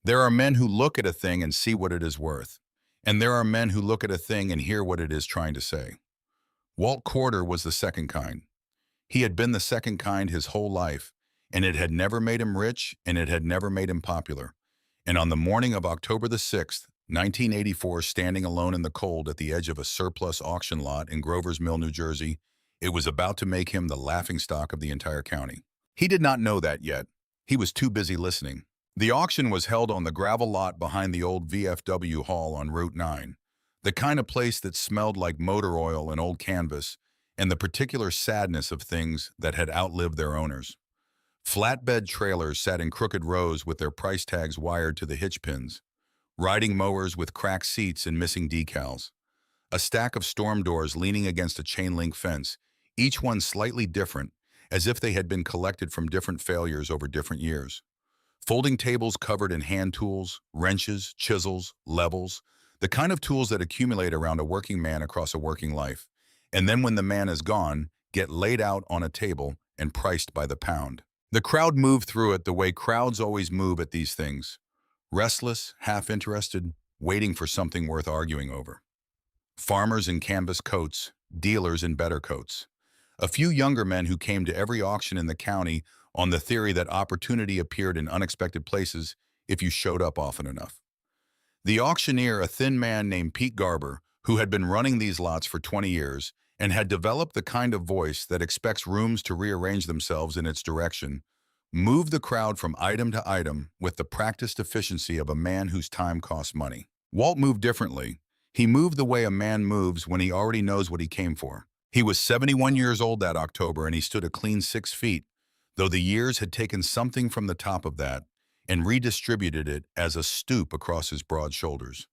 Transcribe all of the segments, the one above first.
There are men who look at a thing and see what it is worth, and there are men who look at a thing and hear what it is trying to say. Walt Corder was the second kind. He had been the second kind his whole life, and it had never made him rich and it had never made him popular. And on the morning of October the 6th, 1984, standing alone in the cold at the edge of a surplus auction lot in Grover's Mill, New Jersey, it was about to make him the laughingstock of the entire county. He did not know that yet. He was too busy listening. The auction was held on the gravel lot behind the old VFW hall on Route 9, the kind of place that smelled like motor oil and old canvas, and the particular sadness of things that had outlived their owners. Flatbed trailers sat in crooked rows with their price tags wired to the hitch pins, riding mowers with cracked seats and missing decals, a stack of storm doors leaning against a chain-link fence, each one slightly different, as if they had been collected from different failures over different years. Folding tables covered in hand tools, wrenches, chisels, levels, the kind of tools that accumulate around a working man across a working life, and then when the man is gone, get laid out on a table and priced by the pound. The crowd moved through it the way crowds always move at these things, restless, half-interested, waiting for something worth arguing over. Farmers in canvas coats, dealers in better coats. A few younger men who came to every auction in the county on the theory that opportunity appeared in unexpected places if you showed up often enough. The auctioneer, a thin man named Pete Garber, who had been running these lots for 20 years and had developed the kind of voice that expects rooms to rearrange themselves in its direction, moved the crowd from item to item with the practiced efficiency of a man whose time costs money. Walt moved differently. He moved the way a man moves when he already knows what he came for. He was 71 years old that October, and he stood a clean 6 feet, though the years had taken something from the top of that and redistributed it as a stoop across his broad shoulders.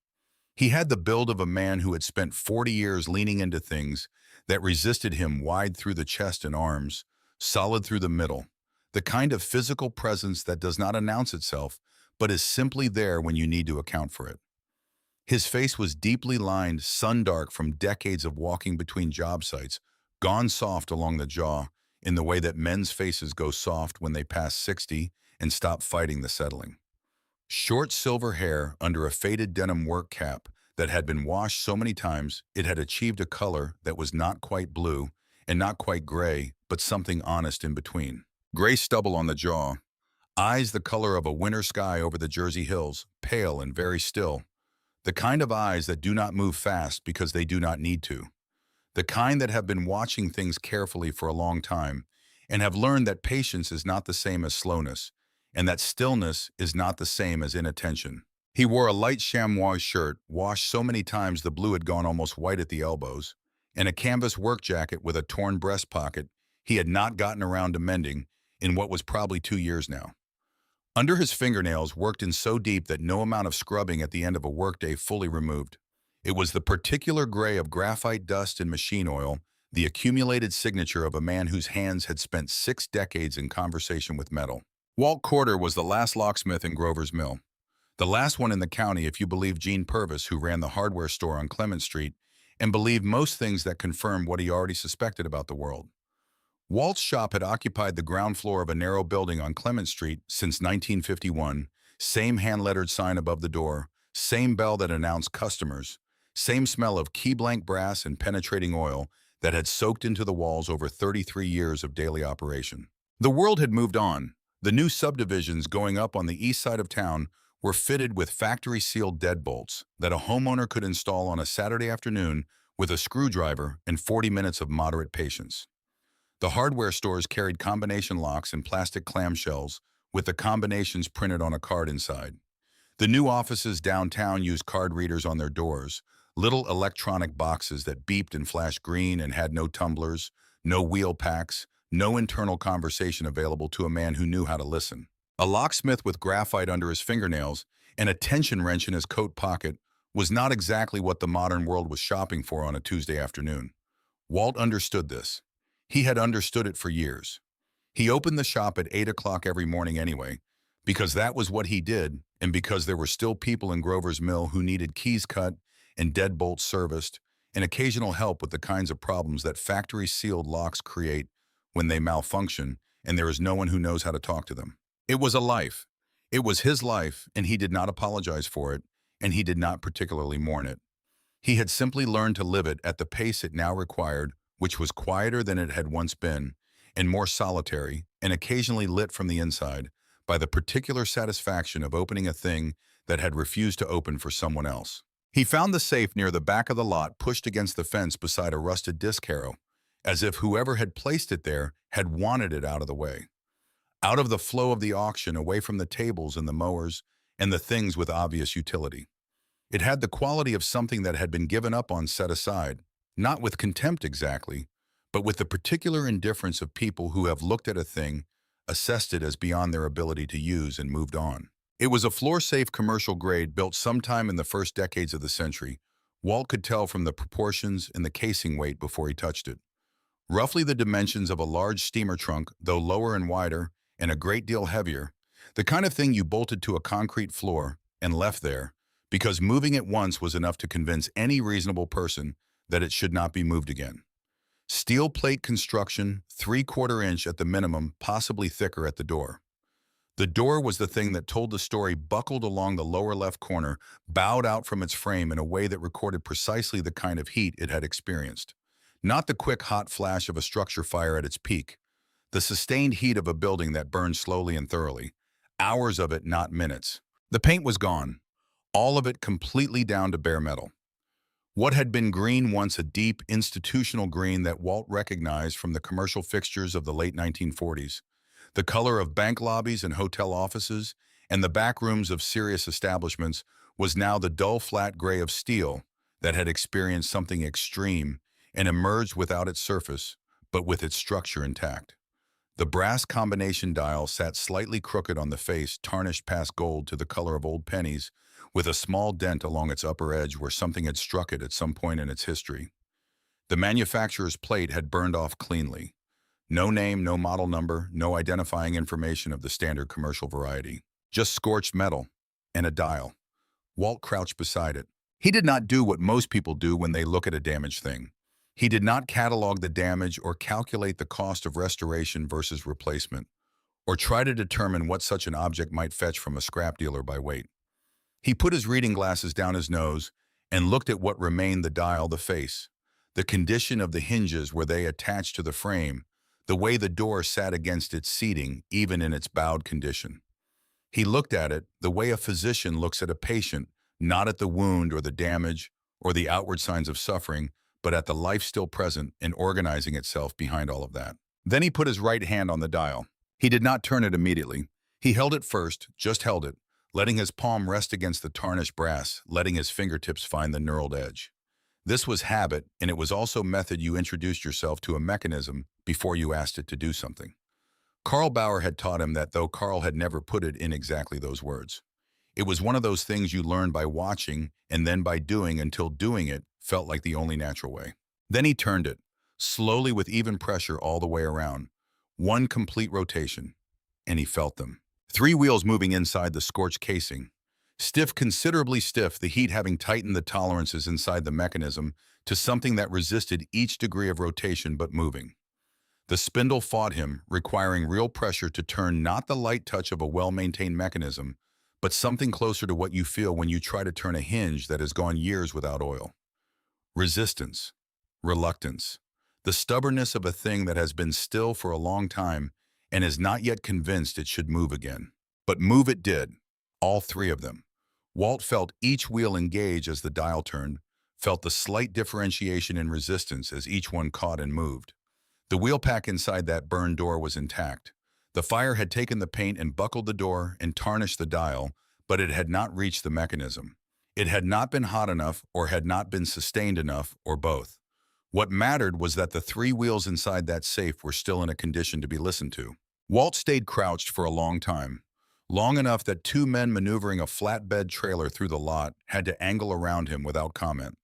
He had the build of a man who had spent 40 years leaning into things that resisted him, wide through the chest and arms, solid through the middle, the kind of physical presence that does not announce itself, but is simply there when you need to account for it. His face was deeply lined, sun-dark from decades of walking between job sites, gone soft along the jaw, in the way that men's faces go soft when they pass 60 and stop fighting the settling. Short silver hair under a faded denim work cap that had been washed so many times it had achieved a color that was not quite blue and not quite gray, but something honest in between. Gray stubble on the jaw, eyes the color of a winter sky over the Jersey hills, pale and very still. The kind of eyes that do not move fast because they do not need to. The kind that have been watching things carefully for a long time and have learned that patience is not the same as slowness, and that stillness is not the same as inattention. He wore a light chamois shirt, washed so many times the blue had gone almost white at the elbows, and a canvas work jacket with a torn breast pocket he had not gotten around to mending in what was probably 2 years now. Under his fingernails worked in so deep that no amount of scrubbing at the end of a workday fully removed. It was the particular gray of graphite dust and machine oil, the accumulated signature of a man whose hands had spent 6 decades in conversation with metal. Walt Corder was the last locksmith in Grover's Mill. The last one in the county if you believe Gene Purvis, who ran the hardware store on Clement Street, and believed most things that confirmed what he already suspected about the world. Walt's shop had occupied the ground floor of a narrow building on Clement Street since 1951, same hand-lettered sign above the door, same bell that announced customers, same smell of key-blank brass and penetrating oil that had soaked into the walls over 33 years of daily operation. The world had moved on. The new subdivisions going up on the east side of town were fitted with factory-sealed deadbolts that a homeowner could install on a Saturday afternoon with a screwdriver and 40 minutes of moderate patience. The hardware stores carried combination locks and plastic clamshells with the combinations printed on a card inside. The new offices downtown used card readers on their doors, little electronic boxes that beeped and flashed green and had no tumblers, no wheel packs, no internal conversation available to a man who knew how to listen. A locksmith with graphite under his fingernails and a tension wrench in his coat pocket was not exactly what the modern world was shopping for on a Tuesday afternoon. Walt understood this. He had understood it for years. He opened the shop at 8 o'clock every morning anyway, because that was what he did, and because there were still people in Grover's Mill who needed keys cut and deadbolts serviced, and occasional help with the kinds of problems that factory-sealed locks create when they malfunction and there is no one who knows how to talk to them. It was a life. It was his life, and he did not apologize for it, and he did not particularly mourn it. He had simply learned to live it at the pace it now required, which was quieter than it had once been, and more solitary, and occasionally lit from the inside by the particular satisfaction of opening a thing that had refused to open for someone else. He found the safe near the back of the lot pushed against the fence beside a rusted disc harrow, as if whoever had placed it there had wanted it out of the way. Out of the flow of the auction, away from the tables and the mowers and the things with obvious utility. It had the quality of something that had been given up on, set aside, not with contempt exactly, but with the particular indifference of people who have looked at a thing, assessed it as beyond their ability to use, and moved on. It was a floor-safe commercial grade built sometime in the first decades of the century. Walt could tell from the proportions and the casing weight before he touched it. Roughly the dimensions of a large steamer trunk, though lower and wider, and a great deal heavier. The kind of thing you bolted to a concrete floor and left there, because moving it once was enough to convince any reasonable person that it should not be moved again. Steel plate construction, 3/4 inch at the minimum, possibly thicker at the door. The door was the thing that told the story, buckled along the lower left corner, bowed out from its frame in a way that recorded precisely the kind of heat it had experienced. Not the quick hot flash of a structure fire at its peak. The sustained heat of a building that burned slowly and thoroughly. Hours of it, not minutes. The paint was gone. All of it completely down to bare metal. What had been green once, a deep, institutional green that Walt recognized from the commercial fixtures of the late 1940s, the color of bank lobbies and hotel offices, and the back rooms of serious establishments, was now the dull flat gray of steel that had experienced something extreme and emerged without its surface, but with its structure intact. The brass combination dial sat slightly crooked on the face, tarnished past gold to the color of old pennies, with a small dent along its upper edge where something had struck it at some point in its history. The manufacturer's plate had burned off cleanly. No name, no model number, no identifying information of the standard commercial variety. Just scorched metal and a dial. Walt crouched beside it. He did not do what most people do when they look at a damaged thing. He did not catalog the damage or calculate the cost of restoration versus replacement, or try to determine what such an object might fetch from a scrap dealer by weight. He put his reading glasses down his nose and looked at what remained: the dial, the face, the condition of the hinges where they attached to the frame, the way the door sat against its seating, even in its bowed condition. He looked at it the way a physician looks at a patient, not at the wound or the damage or the outward signs of suffering, but at the life still present and organizing itself behind all of that. Then he put his right hand on the dial. He did not turn it immediately. He held it first, just held it, letting his palm rest against the tarnished brass, letting his fingertips find the knurled edge. This was habit, and it was also method. You introduced yourself to a mechanism before you asked it to do something. Karl Bauer had taught him that, though Karl had never put it in exactly those words. It was one of those things you learn by watching and then by doing, until doing it felt like the only natural way. Then he turned it, slowly with even pressure all the way around. One complete rotation, and he felt them. 3 wheels moving inside the scorched casing. Stiff, considerably stiff, the heat having tightened the tolerances inside the mechanism to something that resisted each degree of rotation but moving. The spindle fought him, requiring real pressure to turn, not the light touch of a well-maintained mechanism, but something closer to what you feel when you try to turn a hinge that has gone years without oil. Resistance, reluctance, the stubbornness of a thing that has been still for a long time and is not yet convinced it should move again. But move it did, all 3 of them. Walt felt each wheel engage as the dial turned, felt the slight differentiation in resistance as each one caught and moved. The wheel pack inside that burned door was intact. The fire had taken the paint and buckled the door and tarnished the dial, but it had not reached the mechanism. It had not been hot enough, or had not been sustained enough, or both. What mattered was that the 3 wheels inside that safe were still in a condition to be listened to. Walt stayed crouched for a long time, long enough that 2 men maneuvering a flatbed trailer through the lot had to angle around him without comment.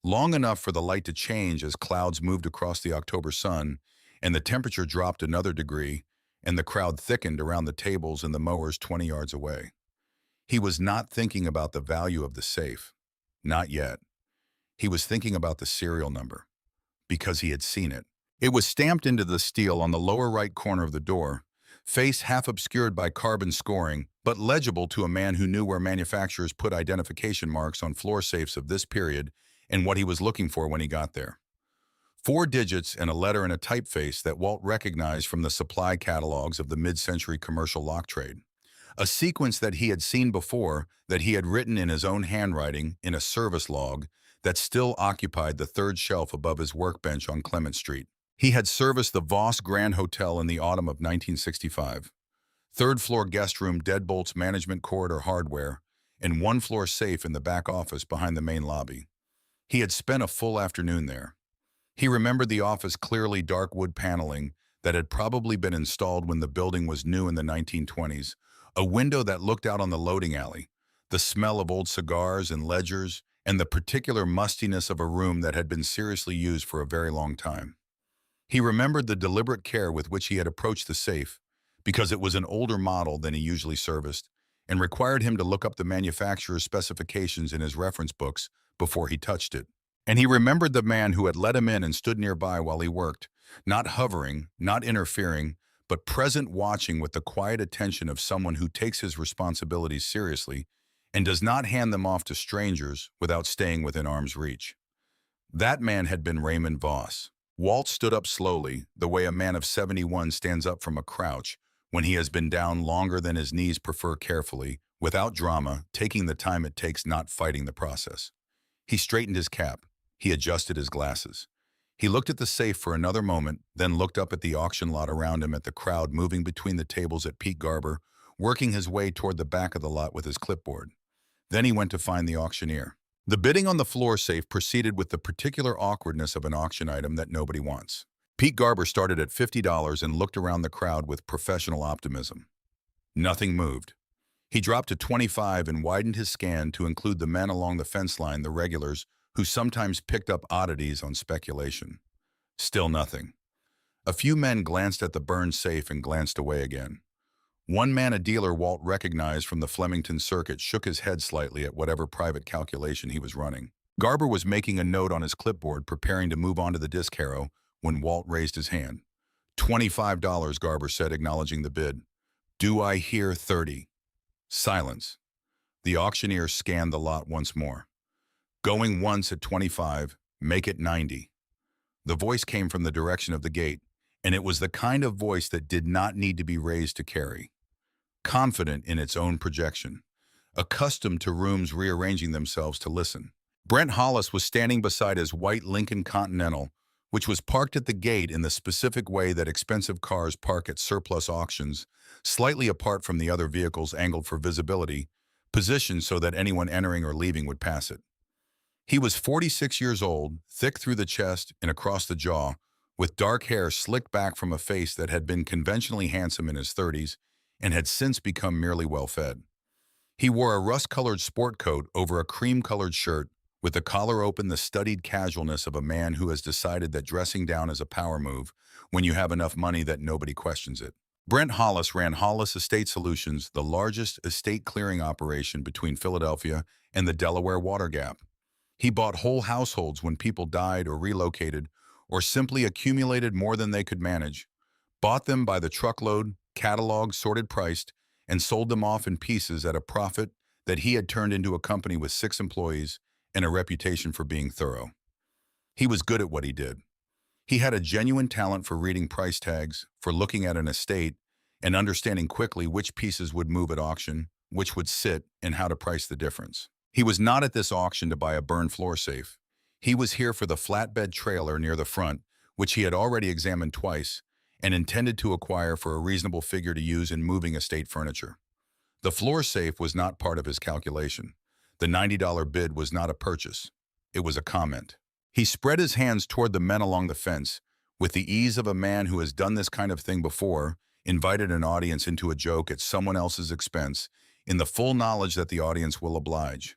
Long enough for the light to change as clouds moved across the October sun, and the temperature dropped another degree, and the crowd thickened around the tables and the mowers 20 yards away. He was not thinking about the value of the safe. Not yet. He was thinking about the serial number, because he had seen it. It was stamped into the steel on the lower right corner of the door, face half obscured by carbon scoring, but legible to a man who knew where manufacturers put identification marks on floor safes of this period and what he was looking for when he got there. Four digits and a letter in a typeface that Walt recognized from the supply catalogs of the mid-century commercial lock trade. A sequence that he had seen before, that he had written in his own handwriting in a service log that still occupied the third shelf above his workbench on Clement Street. He had serviced the Voss Grand Hotel in the autumn of 1965. Third-floor guest room, deadbolts, management corridor hardware, and one-floor safe in the back office behind the main lobby. He had spent a full afternoon there. He remembered the office clearly, dark wood paneling that had probably been installed when the building was new in the 1920s, a window that looked out on the loading alley, the smell of old cigars and ledgers, and the particular mustiness of a room that had been seriously used for a very long time. He remembered the deliberate care with which he had approached the safe, because it was an older model than he usually serviced, and required him to look up the manufacturer's specifications in his reference books before he touched it. And he remembered the man who had let him in and stood nearby while he worked, not hovering, not interfering, but present, watching with the quiet attention of someone who takes his responsibilities seriously and does not hand them off to strangers without staying within arm's reach. That man had been Raymond Voss. Walt stood up slowly, the way a man of 71 stands up from a crouch when he has been down longer than his knees, prefer, carefully, without drama, taking the time it takes, not fighting the process. He straightened his cap. He adjusted his glasses. He looked at the safe for another moment, then looked up at the auction lot around him, at the crowd moving between the tables, at Pete Garber, working his way toward the back of the lot with his clipboard. Then he went to find the auctioneer. The bidding on the floor safe proceeded with the particular awkwardness of an auction item that nobody wants. Pete Garber started at $50 and looked around the crowd with professional optimism. Nothing moved. He dropped to $25 and widened his scan to include the men along the fence line, the regulars, who sometimes picked up oddities on speculation. Still nothing. A few men glanced at the burned safe and glanced away again. One man, a dealer Walt recognized from the Flemington circuit, shook his head slightly at whatever private calculation he was running. Garber was making a note on his clipboard, preparing to move on to the disc harrow, when Walt raised his hand. $25, Garber said, acknowledging the bid. Do I hear 30? Silence. The auctioneer scanned the lot once more. Going once at 25, make it 90. The voice came from the direction of the gate, and it was the kind of voice that did not need to be raised to carry. Confident in its own projection, accustomed to rooms rearranging themselves to listen. Brent Hollis was standing beside his white Lincoln Continental, which was parked at the gate in the specific way that expensive cars park at surplus auctions, slightly apart from the other vehicles, angled for visibility, positioned so that anyone entering or leaving would pass it. He was 46 years old, thick through the chest and across the jaw, with dark hair slicked back from a face that had been conventionally handsome in his 30s and had since become merely well-fed. He wore a rust-colored sport coat over a cream-colored shirt, with the collar open, the studied casualness of a man who has decided that dressing down is a power move when you have enough money that nobody questions it. Brent Hollis ran Hollis Estate Solutions, the largest estate clearing operation between Philadelphia and the Delaware Water Gap. He bought whole households when people died or relocated or simply accumulated more than they could manage, bought them by the truckload, cataloged, sorted, priced, and sold them off in pieces at a profit that he had turned into a company with 6 employees and a reputation for being thorough. He was good at what he did. He had a genuine talent for reading price tags, for looking at an estate, and understanding quickly which pieces would move at auction, which would sit, and how to price the difference. He was not at this auction to buy a burned floor safe. He was here for the flatbed trailer near the front, which he had already examined twice, and intended to acquire for a reasonable figure to use in moving estate furniture. The floor safe was not part of his calculation. The $90 bid was not a purchase. It was a comment. He spread his hands toward the men along the fence, with the ease of a man who has done this kind of thing before, invited an audience into a joke at someone else's expense, in the full knowledge that the audience will oblige.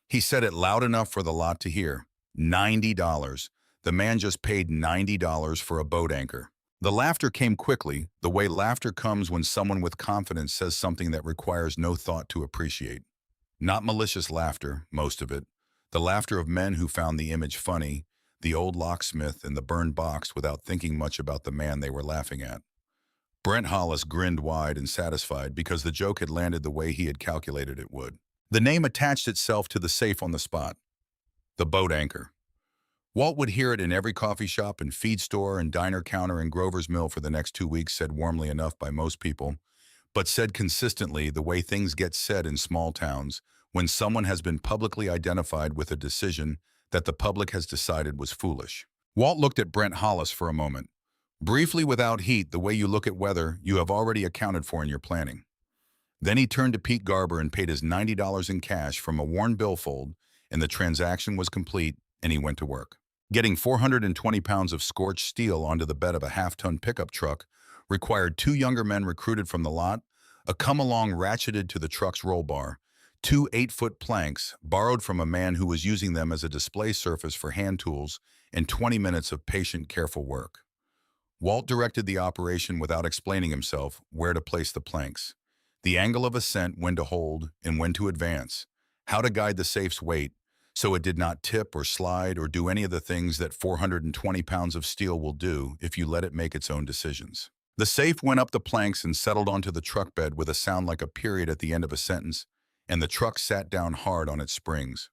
He said it loud enough for the lot to hear. $90. The man just paid $90 for a boat anchor. The laughter came quickly, the way laughter comes when someone with confidence says something that requires no thought to appreciate. Not malicious laughter, most of it. The laughter of men who found the image funny, the old locksmith and the burned box, without thinking much about the man they were laughing at. Brent Hollis grinned wide and satisfied because the joke had landed the way he had calculated it would. The name attached itself to the safe on the spot, the boat anchor. Walt would hear it in every coffee shop and feed store and diner counter in Grover's Mill for the next 2 weeks, said warmly enough by most people, but said consistently the way things get said in small towns when someone has been publicly identified with a decision that the public has decided was foolish. Walt looked at Brent Hollis for a moment. Briefly, without heat, the way you look at weather you have already accounted for in your planning. Then he turned to Pete Garber and paid his $90 in cash from a worn billfold, and the transaction was complete, and he went to work. Getting 420 pounds of scorched steel onto the bed of a half-ton pickup truck required 2 younger men recruited from the lot, a come-along ratcheted to the truck's roll bar, 2 8-foot planks borrowed from a man who was using them as a display surface for hand tools, and 20 minutes of patient, careful work. Walt directed the operation without explaining himself where to place the planks, the angle of ascent, when to hold and when to advance, how to guide the safe's weight so it did not tip or slide or do any of the things that 420 pounds of steel will do if you let it make its own decisions. The safe went up the planks and settled onto the truck bed with a sound like a period at the end of a sentence, and the truck sat down hard on its springs.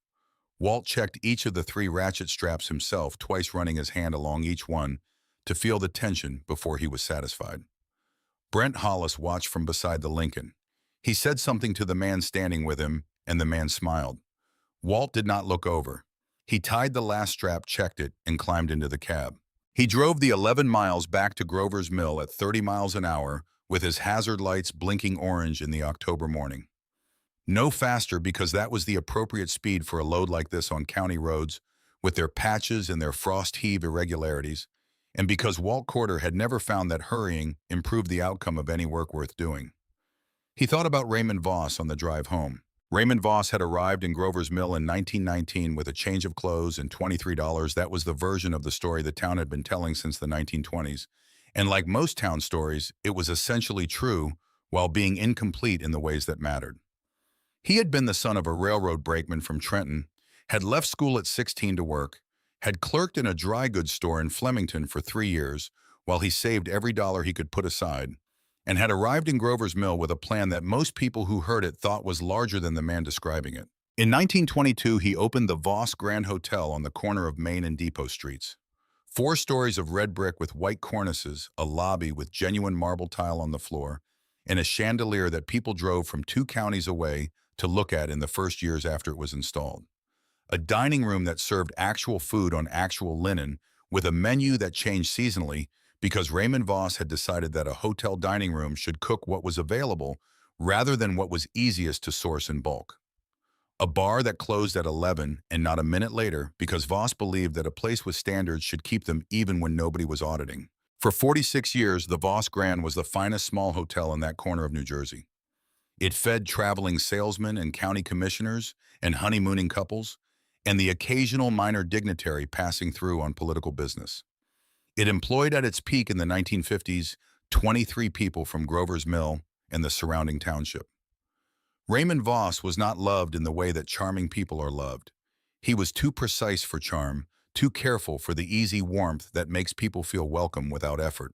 Walt checked each of the 3 ratchet straps himself, twice running his hand along each one to feel the tension before he was satisfied. Brent Hollis watched from beside the Lincoln. He said something to the man standing with him, and the man smiled. Walt did not look over. He tied the last strap, checked it, and climbed into the cab. He drove the 11 miles back to Grover's Mill at 30 miles an hour with his hazard lights blinking orange in the October morning. No faster, because that was the appropriate speed for a load like this on county roads with their patches and their frost heave irregularities, and because Walt Corder had never found that hurrying improved the outcome of any work worth doing. He thought about Raymond Voss on the drive home. Raymond Voss had arrived in Grover's Mill in 1919 with a change of clothes and $23. That was the version of the story the town had been telling since the 1920s. And like most town stories, it was essentially true while being incomplete in the ways that mattered. He had been the son of a railroad brakeman from Trenton, had left school at 16 to work, had clerked in a dry goods store in Flemington for 3 years while he saved every dollar he could put aside, and had arrived in Grover's Mill with a plan that most people who heard it thought was larger than the man describing it. In 1922, he opened the Voss Grand Hotel on the corner of Main and Depot Streets. 4 stories of red brick with white cornices, a lobby with genuine marble tile on the floor, and a chandelier that people drove from 2 counties away to look at in the first years after it was installed. A dining room that served actual food on actual linen with a menu that changed seasonally, because Raymond Voss had decided that a hotel dining room should cook what was available rather than what was easiest to source in bulk. A bar that closed at 11 and not a minute later, because Voss believed that a place with standards should keep them even when nobody was auditing. For 46 years, the Voss Grand was the finest small hotel in that corner of New Jersey. It fed traveling salesmen and county commissioners and honeymooning couples, and the occasional minor dignitary passing through on political business. It employed at its peak in the 1950s 23 people from Grover's Mill and the surrounding township. Raymond Voss was not loved in the way that charming people are loved. He was too precise for charm, too careful for the easy warmth that makes people feel welcome without effort.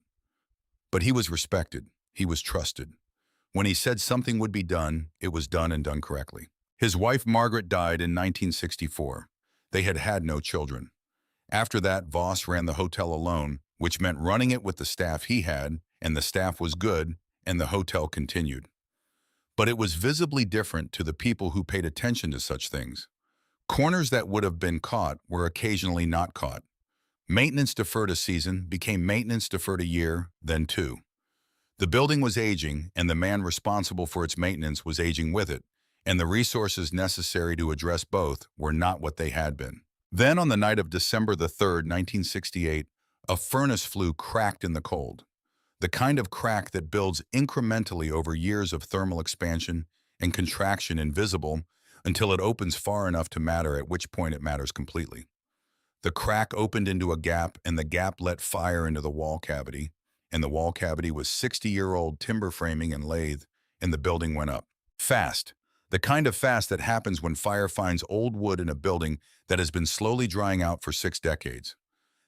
But he was respected. He was trusted. When he said something would be done, it was done, and done correctly. His wife Margaret died in 1964. They had had no children. After that, Voss ran the hotel alone, which meant running it with the staff he had, and the staff was good, and the hotel continued. But it was visibly different to the people who paid attention to such things. Corners that would have been caught were occasionally not caught. Maintenance deferred a season became maintenance deferred a year, then 2. The building was aging, and the man responsible for its maintenance was aging with it, and the resources necessary to address both were not what they had been. Then, on the night of December the 3rd, 1968, a furnace flue cracked in the cold. The kind of crack that builds incrementally over years of thermal expansion and contraction, invisible until it opens far enough to matter, at which point it matters completely. The crack opened into a gap, and the gap let fire into the wall cavity, and the wall cavity was 60-year-old timber framing and lathe, and the building went up. Fast. The kind of fast that happens when fire finds old wood in a building that has been slowly drying out for 6 decades.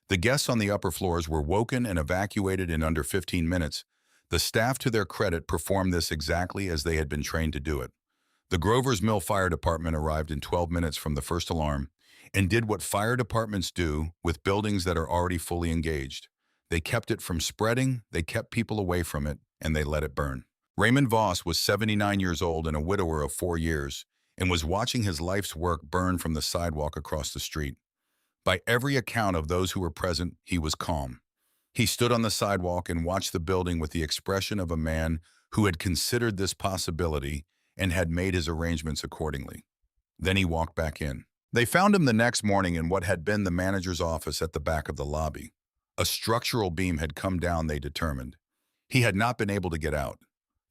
The guests on the upper floors were woken and evacuated in under 15 minutes, The staff, to their credit, performed this exactly as they had been trained to do it. The Grover's Mill Fire Department arrived in 12 minutes from the first alarm and did what fire departments do with buildings that are already fully engaged. They kept it from spreading, they kept people away from it, and they let it burn. Raymond Voss was 79 years old and a widower of 4 years, and was watching his life's work burn from the sidewalk across the street. By every account of those who were present, he was calm. He stood on the sidewalk and watched the building with the expression of a man who had considered this possibility and had made his arrangements accordingly. Then he walked back in. They found him the next morning in what had been the manager's office at the back of the lobby. A structural beam had come down, they determined. He had not been able to get out.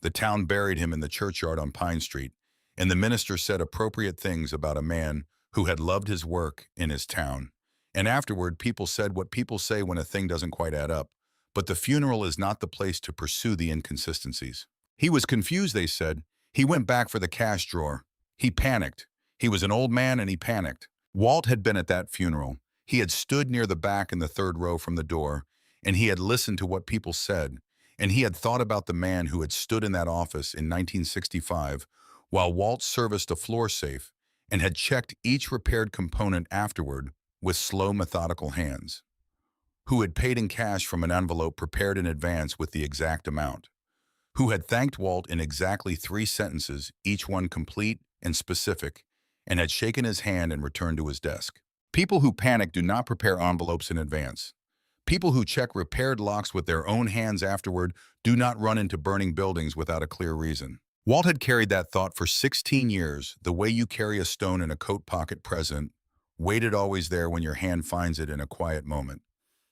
The town buried him in the churchyard on Pine Street, and the minister said appropriate things about a man who had loved his work in his town. And afterward, people said what people say when a thing doesn't quite add up. But the funeral is not the place to pursue the inconsistencies. He was confused, they said. He went back for the cash drawer. He panicked. He was an old man and he panicked. Walt had been at that funeral. He had stood near the back in the third row from the door, and he had listened to what people said, and he had thought about the man who had stood in that office in 1965 while Walt serviced a floor safe and had checked each repaired component afterward with slow, methodical hands, who had paid in cash from an envelope prepared in advance with the exact amount, who had thanked Walt in exactly 3 sentences, each one complete and specific, and had shaken his hand and returned to his desk. People who panic do not prepare envelopes in advance. People who check repaired locks with their own hands afterward do not run into burning buildings without a clear reason. Walt had carried that thought for 16 years, the way you carry a stone in a coat pocket present, weighted always there when your hand finds it in a quiet moment.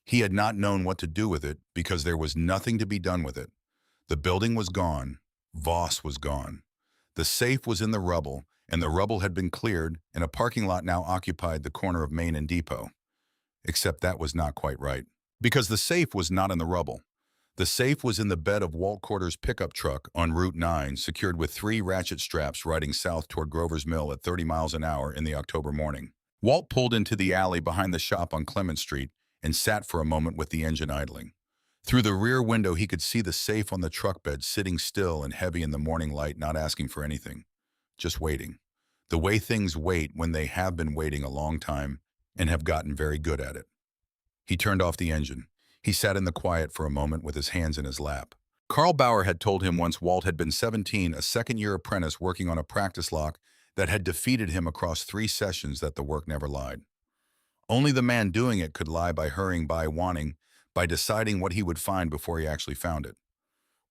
He had not known what to do with it because there was nothing to be done with it. The building was gone. Voss was gone. The safe was in the rubble, and the rubble had been cleared, and a parking lot now occupied the corner of Main and Depot. Except that was not quite right, because the safe was not in the rubble. The safe was in the bed of Walt Corder's pickup truck on Route 9, secured with 3 ratchet straps riding south toward Grover's Mill at 30 miles an hour in the October morning. Walt pulled into the alley behind the shop on Clement Street and sat for a moment with the engine idling. Through the rear window, he could see the safe on the truck bed sitting still and heavy in the morning light, not asking for anything, just waiting. The way things wait when they have been waiting a long time and have gotten very good at it. He turned off the engine. He sat in the quiet for a moment with his hands in his lap. Carl Bauer had told him once Walt had been 17, a second-year apprentice working on a practice lock that had defeated him across 3 sessions, that the work never lied. Only the man doing it could lie by hurrying by deciding what he would find before he actually found it.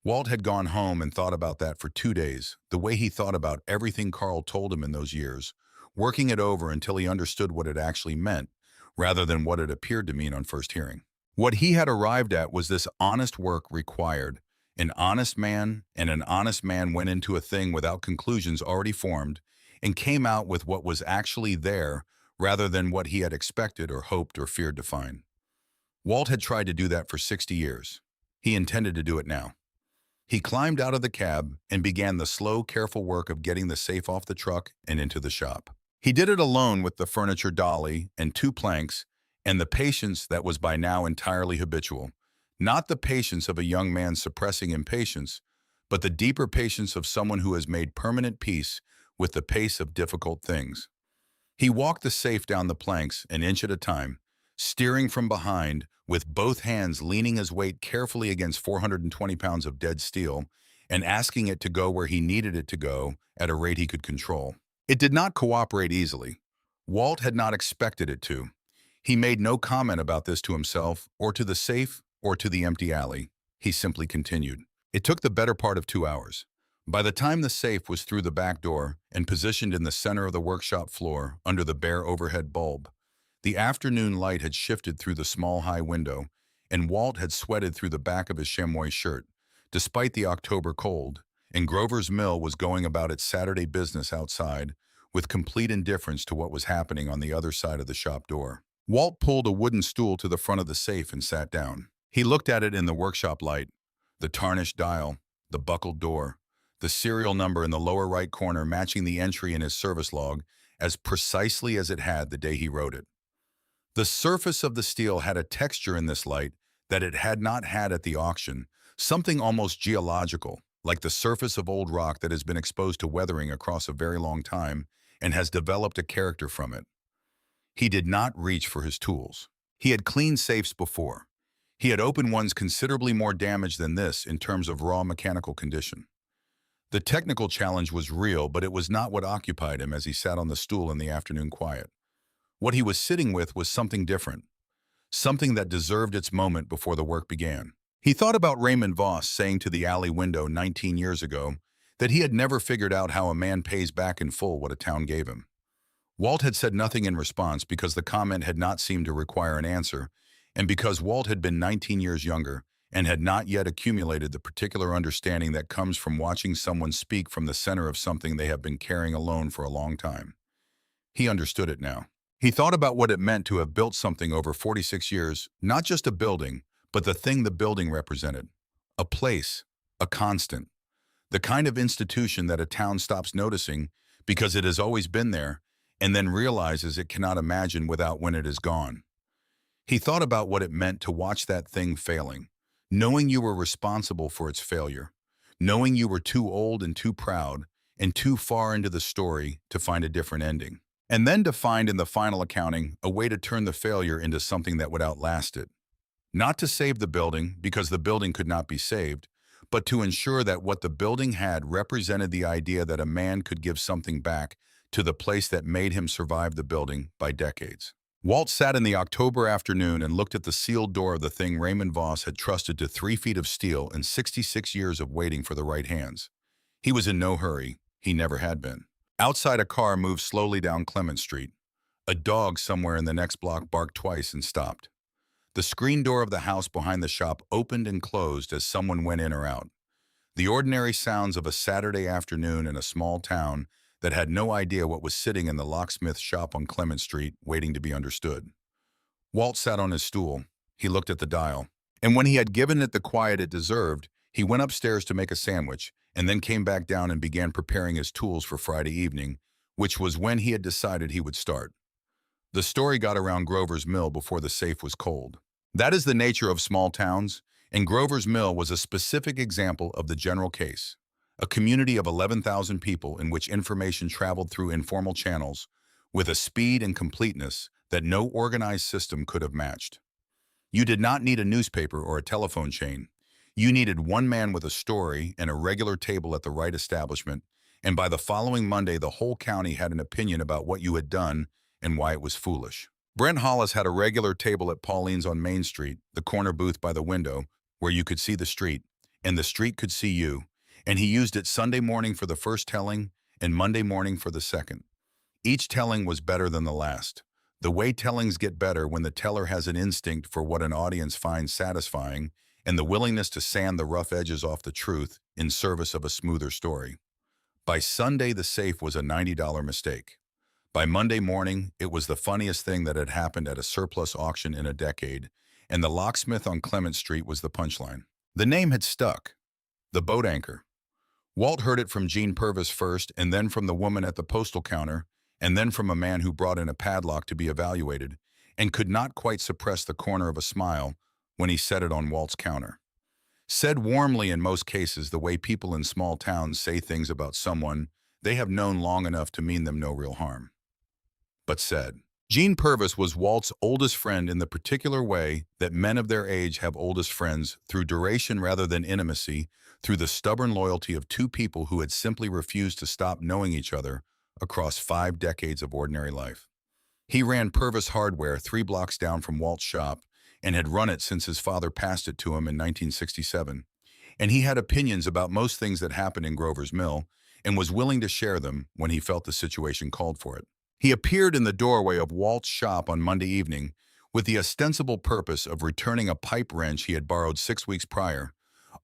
Walt had gone home and thought about that for 2 days, the way he thought about everything Carl told him in those years, working it over until he understood what it actually meant, rather than what it appeared to mean on first hearing. What he had arrived at was this honest work required. An honest man and an honest man went into a thing without conclusions already formed and came out with what was actually there rather than what he had expected or hoped or feared to find. Walt had tried to do that for 60 years. He intended to do it now. He climbed out of the cab and began the slow, careful work of getting the safe off the truck and into the shop. He did it alone with the furniture dolly and 2 planks and the patience that was by now entirely habitual. Not the patience of a young man suppressing impatience, but the deeper patience of someone who has made permanent peace with the pace of difficult things. He walked the safe down the planks an inch at a time, steering from behind with both hands, leaning his weight carefully against 420 pounds of dead steel and asking it to go where he needed it to go at a rate he could control. It did not cooperate easily. Walt had not expected it to. He made no comment about this to himself or to the safe or to the empty alley. He simply continued. It took the better part of 2 hours. By the time the safe was through the back door and positioned in the center of the workshop floor under the bare overhead bulb, the afternoon light had shifted through the small high window, and Walt had sweated through the back of his chamois shirt, despite the October cold, and Grover's Mill was going about its Saturday business outside with complete indifference to what was happening on the other side of the shop door. Walt pulled a wooden stool to the front of the safe and sat down. He looked at it in the workshop light, the tarnished dial, the buckled door, the serial number in the lower right corner matching the entry in his service log as precisely as it had the day he wrote it. The surface of the steel had a texture in this light that it had not had at the auction, Something almost geological, like the surface of old rock that has been exposed to weathering across a very long time and has developed a character from it. He did not reach for his tools. He had cleaned safes before. He had opened ones considerably more damaged than this in terms of raw mechanical condition. The technical challenge was real, but it was not what occupied him as he sat on the stool in the afternoon quiet. What he was sitting with was something different, something that deserved its moment before the work began. He thought about Raymond Voss saying to the alley window 19 years ago that he had never figured out how a man pays back in full what a town gave him. Walt had said nothing in response because the comment had not seemed to require an answer, and because Walt had been 19 years younger and had not yet accumulated the particular understanding that comes from watching someone speak from the center of something they have been carrying alone for a long time. He understood it now. He thought about what it meant to have built something over 46 years, not just a building, but the thing the building represented. A place, a constant, the kind of institution that a town stops noticing because it has always been there and then realizes it cannot imagine without when it is gone. He thought about what it meant to watch that thing failing, knowing you were responsible for its failure, knowing you were too old and too proud and too far into the story to find a different ending. And then to find in the final accounting a way to turn the failure into something that would outlast it. Not to save the building, because the building could not be saved, but to ensure that what the building had represented the idea that a man could give something back to the place that made him survive the building by decades. Walt sat in the October afternoon and looked at the sealed door of the thing Raymond Voss had trusted to 3 feet of steel and 66 years of waiting for the right hands. He was in no hurry. He never had been. Outside, a car moved slowly down Clement Street. A dog somewhere in the next block barked twice and stopped. The screen door of the house behind the shop opened and closed as someone went in or out. The ordinary sounds of a Saturday afternoon in a small town that had no idea what was sitting in the locksmith shop on Clement Street, waiting to be understood. Walt sat on his stool. He looked at the dial. And when he had given it the quiet it deserved, he went upstairs to make a sandwich and then came back down and began preparing his tools for Friday evening, which was when he had decided he would start. The story got around Grover's Mill before the safe was cold. That is the nature of small towns, and Grover's Mill was a specific example of the general case. A community of 11,000 people in which information traveled through informal channels with a speed and completeness that no organized system could have matched. You did not need a newspaper or a telephone chain. You needed one man with a story and a regular table at the right establishment, and by the following Monday the whole county had an opinion about what you had done and why it was foolish. Brent Hollis had a regular table at Pauline's on Main Street, the corner booth by the window, where you could see the street, and the street could see you, and he used it Sunday morning for the first telling and Monday morning for the second. Each telling was better than the last. The way tellings get better when the teller has an instinct for what an audience finds satisfying and the willingness to sand the rough edges off the truth in service of a smoother story. By Sunday, the safe was a $90 mistake. By Monday morning, it was the funniest thing that had happened at a surplus auction in a decade, and the locksmith on Clement Street was the punchline. The name had stuck. The boat anchor. Walt heard it from Jean Purvis first, and then from the woman at the postal counter, and then from a man who brought in a padlock to be evaluated, and could not quite suppress the corner of a smile when he set it on Walt's counter. Said warmly in most cases the way people in small towns say things about someone they have known long enough to mean them no real harm. But said. Jean Purvis was Walt's oldest friend in the particular way that men of their age have oldest friends, through duration rather than intimacy, through the stubborn loyalty of two people who had simply refused to stop knowing each other across 5 decades of ordinary life. He ran Purvis Hardware 3 blocks down from Walt's shop and had run it since his father passed it to him in 1967. And he had opinions about most things that happened in Grover's Mill and was willing to share them when he felt the situation called for it. He appeared in the doorway of Walt's shop on Monday evening with the ostensible purpose of returning a pipe wrench he had borrowed 6 weeks prior,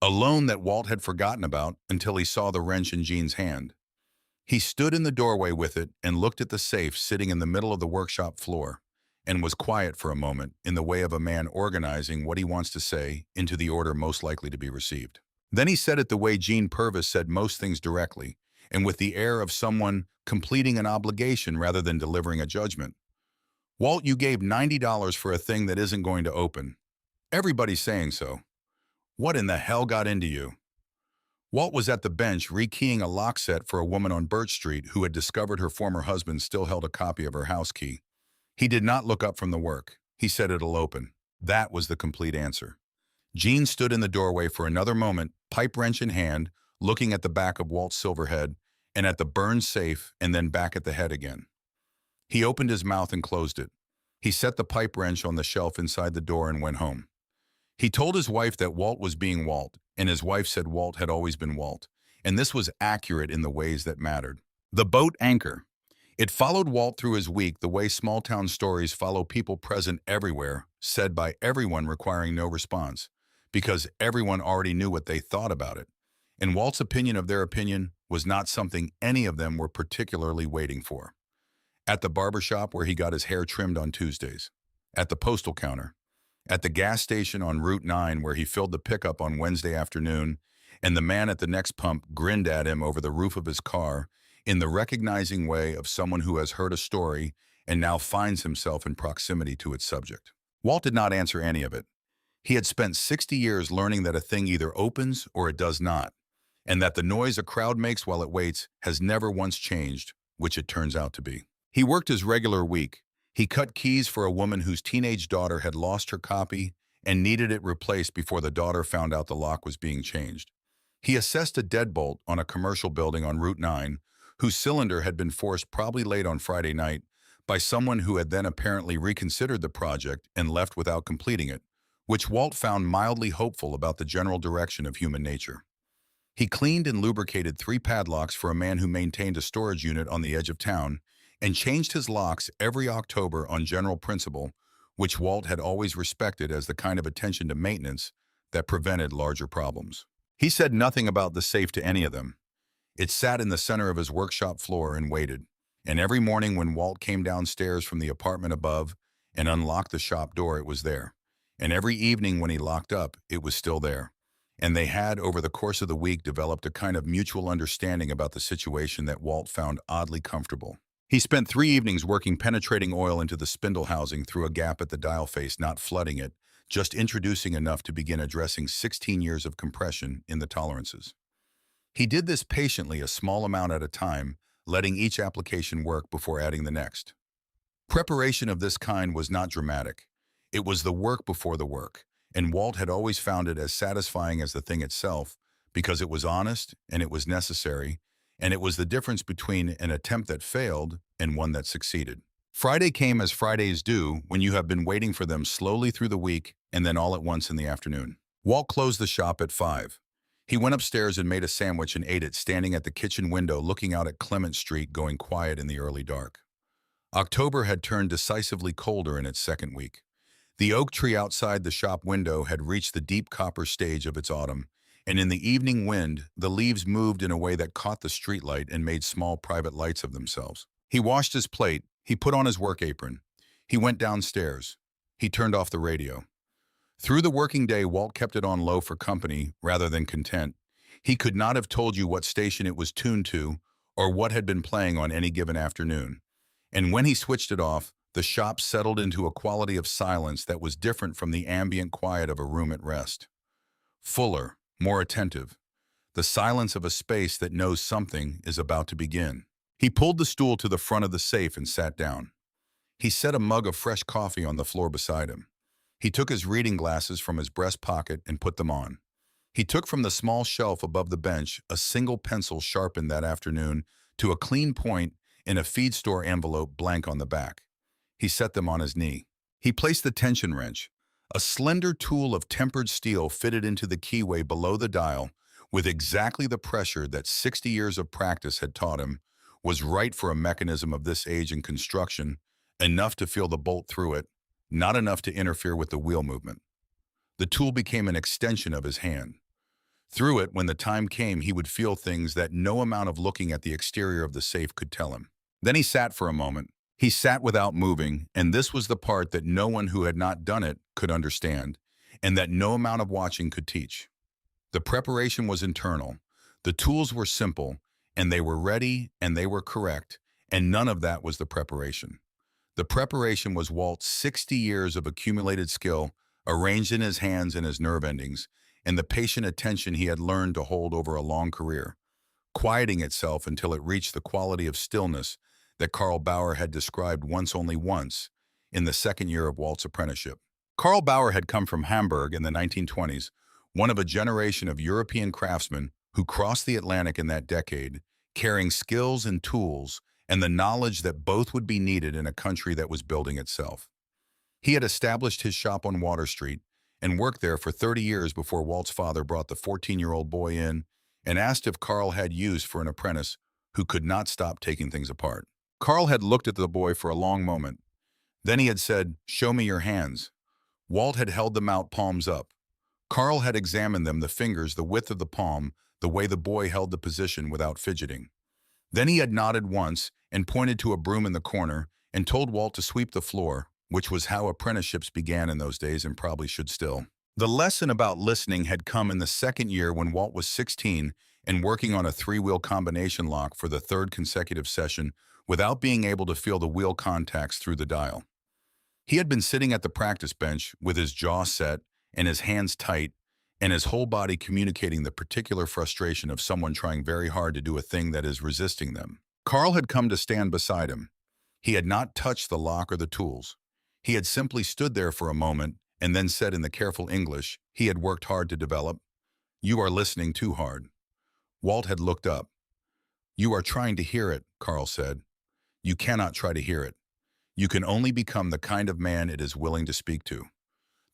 a loan that Walt had forgotten about until he saw the wrench in Jean's hand. He stood in the doorway with it and looked at the safe sitting in the middle of the workshop floor, and was quiet for a moment in the way of a man organizing what he wants to say into the order most likely to be received. Then he said it the way Jean Purvis said most things directly, and with the air of someone completing an obligation rather than delivering a judgment. Walt, you gave $90 for a thing that isn't going to open. Everybody's saying so. What in the hell got into you? Walt was at the bench rekeying a lock set for a woman on Birch Street who had discovered her former husband still held a copy of her house key. He did not look up from the work. He said it'll open. That was the complete answer. Jean stood in the doorway for another moment, pipe wrench in hand, looking at the back of Walt's silver head, and at the burned safe, and then back at the head again. He opened his mouth and closed it. He set the pipe wrench on the shelf inside the door and went home. He told his wife that Walt was being Walt, and his wife said Walt had always been Walt, and this was accurate in the ways that mattered. The boat anchor. It followed Walt through his week the way small-town stories follow people present everywhere, said by everyone requiring no response, because everyone already knew what they thought about it. And Walt's opinion of their opinion was not something any of them were particularly waiting for. At the barbershop where he got his hair trimmed on Tuesdays. At the postal counter. At the gas station on Route 9 where he filled the pickup on Wednesday afternoon, and the man at the next pump grinned at him over the roof of his car in the recognizing way of someone who has heard a story and now finds himself in proximity to its subject. Walt did not answer any of it. He had spent 60 years learning that a thing either opens or it does not, and that the noise a crowd makes while it waits has never once changed, which it turns out to be. He worked his regular week. He cut keys for a woman whose teenage daughter had lost her copy and needed it replaced before the daughter found out the lock was being changed. He assessed a deadbolt on a commercial building on Route 9, whose cylinder had been forced probably late on Friday night by someone who had then apparently reconsidered the project and left without completing it, which Walt found mildly hopeful about the general direction of human nature. He cleaned and lubricated 3 padlocks for a man who maintained a storage unit on the edge of town, and changed his locks every October on general principle, which Walt had always respected as the kind of attention to maintenance that prevented larger problems. He said nothing about the safe to any of them. It sat in the center of his workshop floor and waited, and every morning when Walt came downstairs from the apartment above and unlocked the shop door, it was there. And every evening when he locked up, it was still there. And they had, over the course of the week, developed a kind of mutual understanding about the situation that Walt found oddly comfortable. He spent 3 evenings working penetrating oil into the spindle housing through a gap at the dial face, not flooding it, just introducing enough to begin addressing 16 years of compression in the tolerances. He did this patiently, a small amount at a time, letting each application work before adding the next. Preparation of this kind was not dramatic. It was the work before the work, and Walt had always found it as satisfying as the thing itself because it was honest and it was necessary, and it was the difference between an attempt that failed and one that succeeded. Friday came as Fridays do when you have been waiting for them slowly through the week and then all at once in the afternoon. Walt closed the shop at 5. He went upstairs and made a sandwich and ate it standing at the kitchen window looking out at Clement Street going quiet in the early dark. October had turned decisively colder in its second week. The oak tree outside the shop window had reached the deep copper stage of its autumn, and in the evening wind, the leaves moved in a way that caught the streetlight and made small private lights of themselves. He washed his plate. He put on his work apron. He went downstairs. He turned off the radio. Through the working day, Walt kept it on low for company rather than content. He could not have told you what station it was tuned to or what had been playing on any given afternoon. And when he switched it off, the shop settled into a quality of silence that was different from the ambient quiet of a room at rest. Fuller, more attentive. The silence of a space that knows something is about to begin. He pulled the stool to the front of the safe and sat down. He set a mug of fresh coffee on the floor beside him. He took his reading glasses from his breast pocket and put them on. He took from the small shelf above the bench a single pencil sharpened that afternoon to a clean point in a feed store envelope blank on the back. He set them on his knee. He placed the tension wrench, a slender tool of tempered steel fitted into the keyway below the dial with exactly the pressure that 60 years of practice had taught him was right for a mechanism of this age and construction, enough to feel the bolt through it, not enough to interfere with the wheel movement. The tool became an extension of his hand. Through it, when the time came, he would feel things that no amount of looking at the exterior of the safe could tell him. Then he sat for a moment. He sat without moving, and this was the part that no one who had not done it could understand, and that no amount of watching could teach. The preparation was internal. The tools were simple, and they were ready, and they were correct, and none of that was the preparation. The preparation was Walt's 60 years of accumulated skill, arranged in his hands and his nerve endings, and the patient attention he had learned to hold over a long career, quieting itself until it reached the quality of stillness that Karl Bauer had described only once in the second year of Walt's apprenticeship. Karl Bauer had come from Hamburg in the 1920s, one of a generation of European craftsmen who crossed the Atlantic in that decade, carrying skills and tools and the knowledge that both would be needed in a country that was building itself. He had established his shop on Water Street and worked there for 30 years before Walt's father brought the 14-year-old boy in and asked if Karl had use for an apprentice who could not stop taking things apart. Karl had looked at the boy for a long moment. Then he had said, "Show me your hands." Walt had held them out, palms up. Karl had examined them, the fingers, the width of the palm, the way the boy held the position without fidgeting. Then he had nodded once and pointed to a broom in the corner and told Walt to sweep the floor, which was how apprenticeships began in those days and probably should still. The lesson about listening had come in the second year when Walt was 16 and working on a three-wheel combination lock for the third consecutive session without being able to feel the wheel contacts through the dial. He had been sitting at the practice bench with his jaw set and his hands tight and his whole body communicating the particular frustration of someone trying very hard to do a thing that is resisting them. Karl had come to stand beside him. He had not touched the lock or the tools. He had simply stood there for a moment and then said in the careful English he had worked hard to develop, "You are listening too hard." Walt had looked up. "You are trying to hear it," Karl said. "You cannot try to hear it. You can only become the kind of man it is willing to speak to.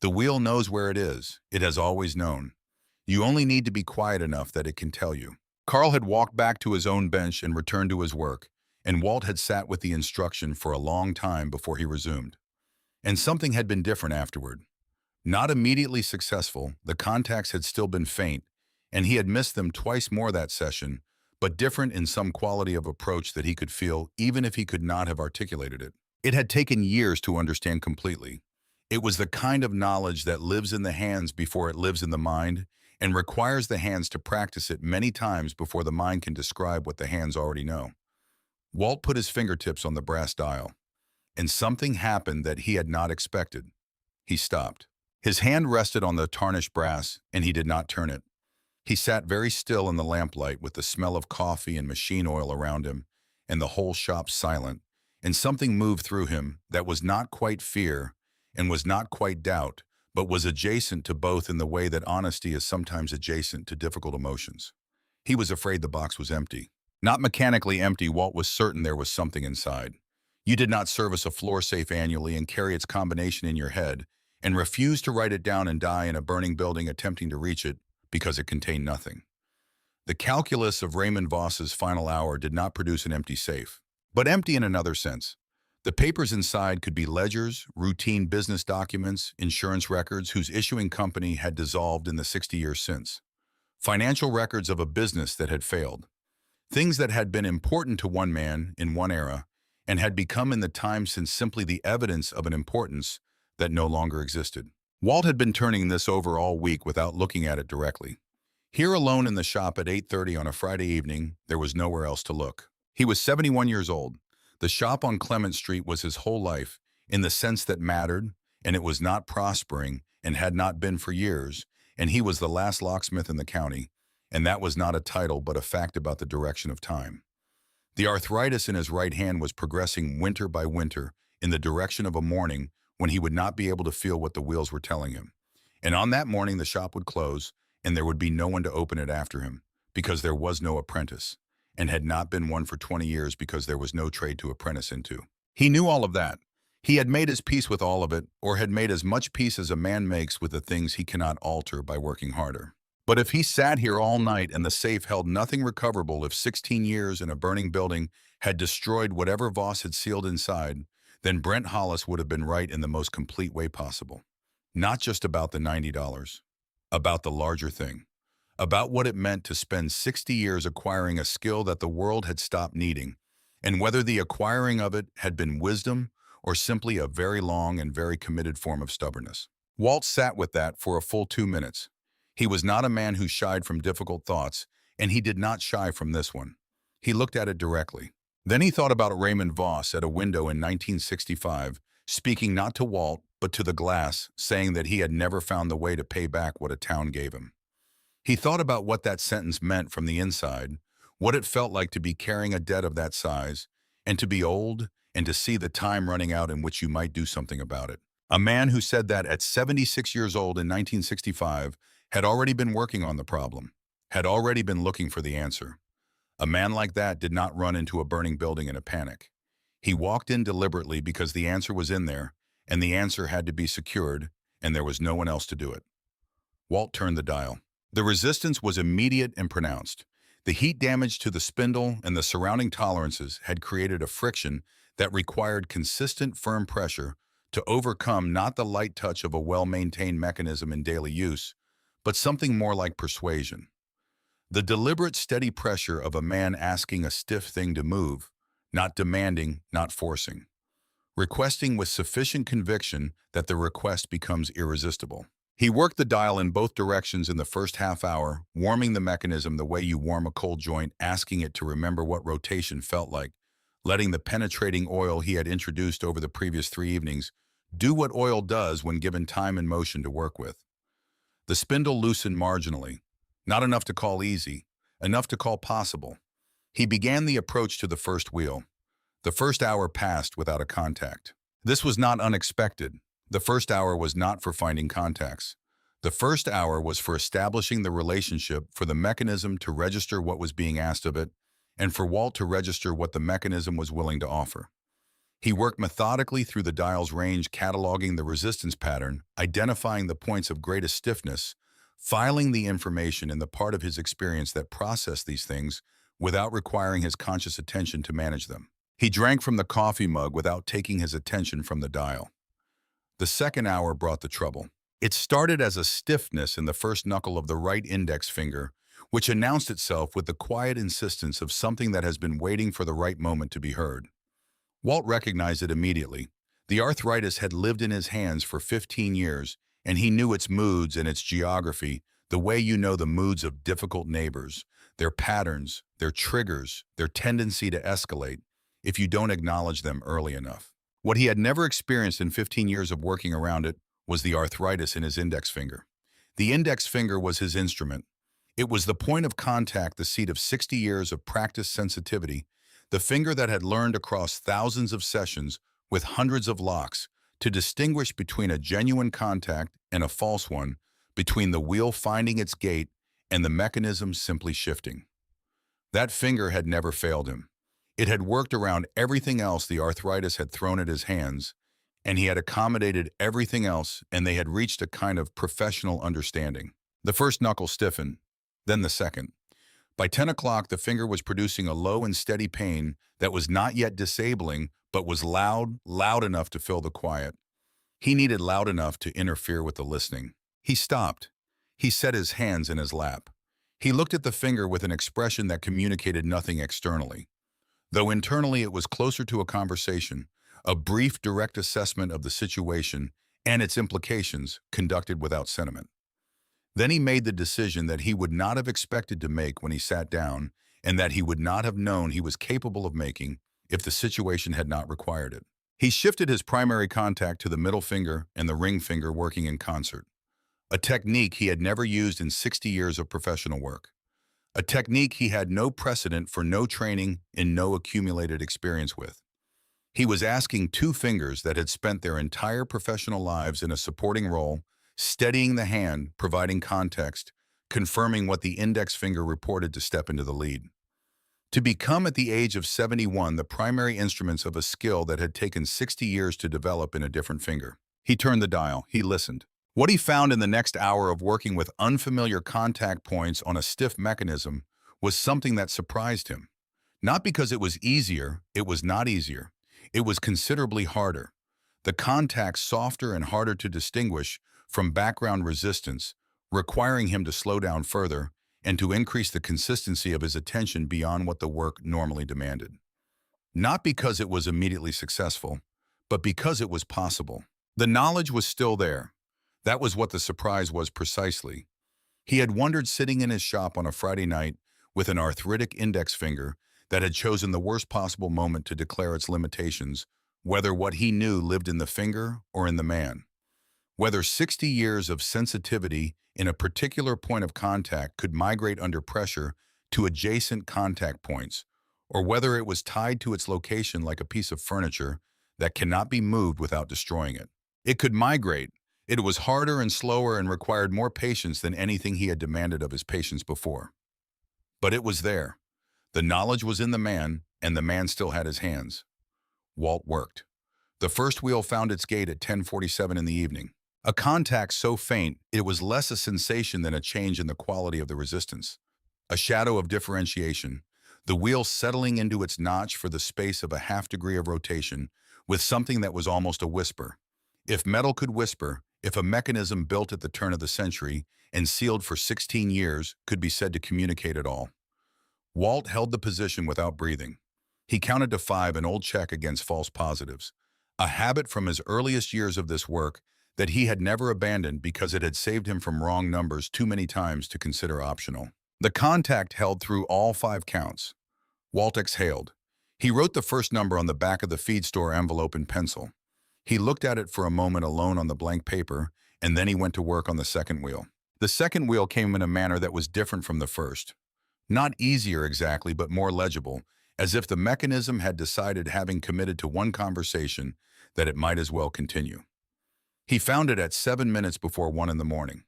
The wheel knows where it is. It has always known. You only need to be quiet enough that it can tell you." Karl had walked back to his own bench and returned to his work, and Walt had sat with the instruction for a long time before he resumed. And something had been different afterward. Not immediately successful, the contacts had still been faint, and he had missed them twice more that session, but different in some quality of approach that he could feel even if he could not have articulated it. It had taken years to understand completely. It was the kind of knowledge that lives in the hands before it lives in the mind, and requires the hands to practice it many times before the mind can describe what the hands already know. Walt put his fingertips on the brass dial, and something happened that he had not expected. He stopped. His hand rested on the tarnished brass, and he did not turn it. He sat very still in the lamplight with the smell of coffee and machine oil around him, and the whole shop silent, and something moved through him that was not quite fear and was not quite doubt, but was adjacent to both in the way that honesty is sometimes adjacent to difficult emotions. He was afraid the box was empty. Not mechanically empty, Walt was certain there was something inside. You did not service a floor safe annually and carry its combination in your head, and refuse to write it down and die in a burning building attempting to reach it because it contained nothing. The calculus of Raymond Voss's final hour did not produce an empty safe, but empty in another sense. The papers inside could be ledgers, routine business documents, insurance records whose issuing company had dissolved in the 60 years since, financial records of a business that had failed, things that had been important to one man in one era and had become in the time since simply the evidence of an importance that no longer existed. Walt had been turning this over all week without looking at it directly. Here alone in the shop at 8:30 on a Friday evening, there was nowhere else to look. He was 71 years old. The shop on Clement Street was his whole life, in the sense that mattered, and it was not prospering and had not been for years, and he was the last locksmith in the county, and that was not a title but a fact about the direction of time. The arthritis in his right hand was progressing winter by winter in the direction of a morning when he would not be able to feel what the wheels were telling him. And on that morning the shop would close, and there would be no one to open it after him, because there was no apprentice, and had not been one for 20 years because there was no trade to apprentice into. He knew all of that. He had made his peace with all of it, or had made as much peace as a man makes with the things he cannot alter by working harder. But if he sat here all night and the safe held nothing recoverable, if 16 years in a burning building had destroyed whatever Voss had sealed inside, then Brent Hollis would have been right in the most complete way possible. Not just about the $90, about the larger thing, about what it meant to spend 60 years acquiring a skill that the world had stopped needing, and whether the acquiring of it had been wisdom or simply a very long and very committed form of stubbornness. Walt sat with that for a full 2 minutes. He was not a man who shied from difficult thoughts, and he did not shy from this one. He looked at it directly. Then he thought about Raymond Voss at a window in 1965, speaking not to Walt, but to the glass, saying that he had never found the way to pay back what a town gave him. He thought about what that sentence meant from the inside, what it felt like to be carrying a debt of that size, and to be old, and to see the time running out in which you might do something about it. A man who said that at 76 years old in 1965 had already been working on the problem, had already been looking for the answer. A man like that did not run into a burning building in a panic. He walked in deliberately because the answer was in there, and the answer had to be secured, and there was no one else to do it. Walt turned the dial. The resistance was immediate and pronounced. The heat damage to the spindle and the surrounding tolerances had created a friction that required consistent, firm pressure to overcome not the light touch of a well-maintained mechanism in daily use, but something more like persuasion. The deliberate, steady pressure of a man asking a stiff thing to move, not demanding, not forcing. Requesting with sufficient conviction that the request becomes irresistible. He worked the dial in both directions in the first half hour, warming the mechanism the way you warm a cold joint, asking it to remember what rotation felt like, letting the penetrating oil he had introduced over the previous 3 evenings do what oil does when given time and motion to work with. The spindle loosened marginally, not enough to call easy, enough to call possible. He began the approach to the first wheel. The first hour passed without a contact. This was not unexpected. The first hour was not for finding contacts. The first hour was for establishing the relationship, for the mechanism to register what was being asked of it, and for Walt to register what the mechanism was willing to offer. He worked methodically through the dial's range, cataloging the resistance pattern, identifying the points of greatest stiffness, filing the information in the part of his experience that processed these things without requiring his conscious attention to manage them. He drank from the coffee mug without taking his attention from the dial. The second hour brought the trouble. It started as a stiffness in the first knuckle of the right index finger, which announced itself with the quiet insistence of something that has been waiting for the right moment to be heard. Walt recognized it immediately. The arthritis had lived in his hands for 15 years, and he knew its moods and its geography, the way you know the moods of difficult neighbors, their patterns, their triggers, their tendency to escalate, if you don't acknowledge them early enough. What he had never experienced in 15 years of working around it was the arthritis in his index finger. The index finger was his instrument. It was the point of contact, the seat of 60 years of practiced sensitivity, the finger that had learned across thousands of sessions with hundreds of locks to distinguish between a genuine contact and a false one, between the wheel finding its gait and the mechanism simply shifting. That finger had never failed him. It had worked around everything else the arthritis had thrown at his hands, and he had accommodated everything else, and they had reached a kind of professional understanding. The first knuckle stiffened, then the second. By 10 o'clock, the finger was producing a low and steady pain that was not yet disabling, but was loud, loud enough to fill the quiet. He needed loud enough to interfere with the listening. He stopped. He set his hands in his lap. He looked at the finger with an expression that communicated nothing externally, though internally it was closer to a conversation, a brief, direct assessment of the situation and its implications conducted without sentiment. Then he made the decision that he would not have expected to make when he sat down, and that he would not have known he was capable of making if the situation had not required it. He shifted his primary contact to the middle finger and the ring finger working in concert, a technique he had never used in 60 years of professional work. A technique he had no precedent for, no training, and no accumulated experience with. He was asking two fingers that had spent their entire professional lives in a supporting role, steadying the hand, providing context, confirming what the index finger reported, to step into the lead. To become at the age of 71 the primary instruments of a skill that had taken 60 years to develop in a different finger. He turned the dial. He listened. What he found in the next hour of working with unfamiliar contact points on a stiff mechanism was something that surprised him. Not because it was easier, it was not easier. It was considerably harder. The contacts softer and harder to distinguish from background resistance, requiring him to slow down further and to increase the consistency of his attention beyond what the work normally demanded. Not because it was immediately successful, but because it was possible. The knowledge was still there. That was what the surprise was precisely. He had wondered, sitting in his shop on a Friday night with an arthritic index finger that had chosen the worst possible moment to declare its limitations, whether what he knew lived in the finger or in the man. Whether 60 years of sensitivity in a particular point of contact could migrate under pressure to adjacent contact points, or whether it was tied to its location like a piece of furniture that cannot be moved without destroying it. It could migrate. It was harder and slower and required more patience than anything he had demanded of his patients before. But it was there. The knowledge was in the man, and the man still had his hands. Walt worked. The first wheel found its gate at 10:47 in the evening. A contact so faint it was less a sensation than a change in the quality of the resistance. A shadow of differentiation, the wheel settling into its notch for the space of a half-degree of rotation, with something that was almost a whisper. If metal could whisper, if a mechanism built at the turn of the century and sealed for 16 years could be said to communicate at all. Walt held the position without breathing. He counted to 5, an old check against false positives, a habit from his earliest years of this work that he had never abandoned because it had saved him from wrong numbers too many times to consider optional. The contact held through all 5 counts. Walt exhaled. He wrote the first number on the back of the feed store envelope in pencil. He looked at it for a moment alone on the blank paper, and then he went to work on the second wheel. The second wheel came in a manner that was different from the first. Not easier exactly, but more legible, as if the mechanism had decided, having committed to one conversation, that it might as well continue. He found it at 7 minutes before 1 in the morning.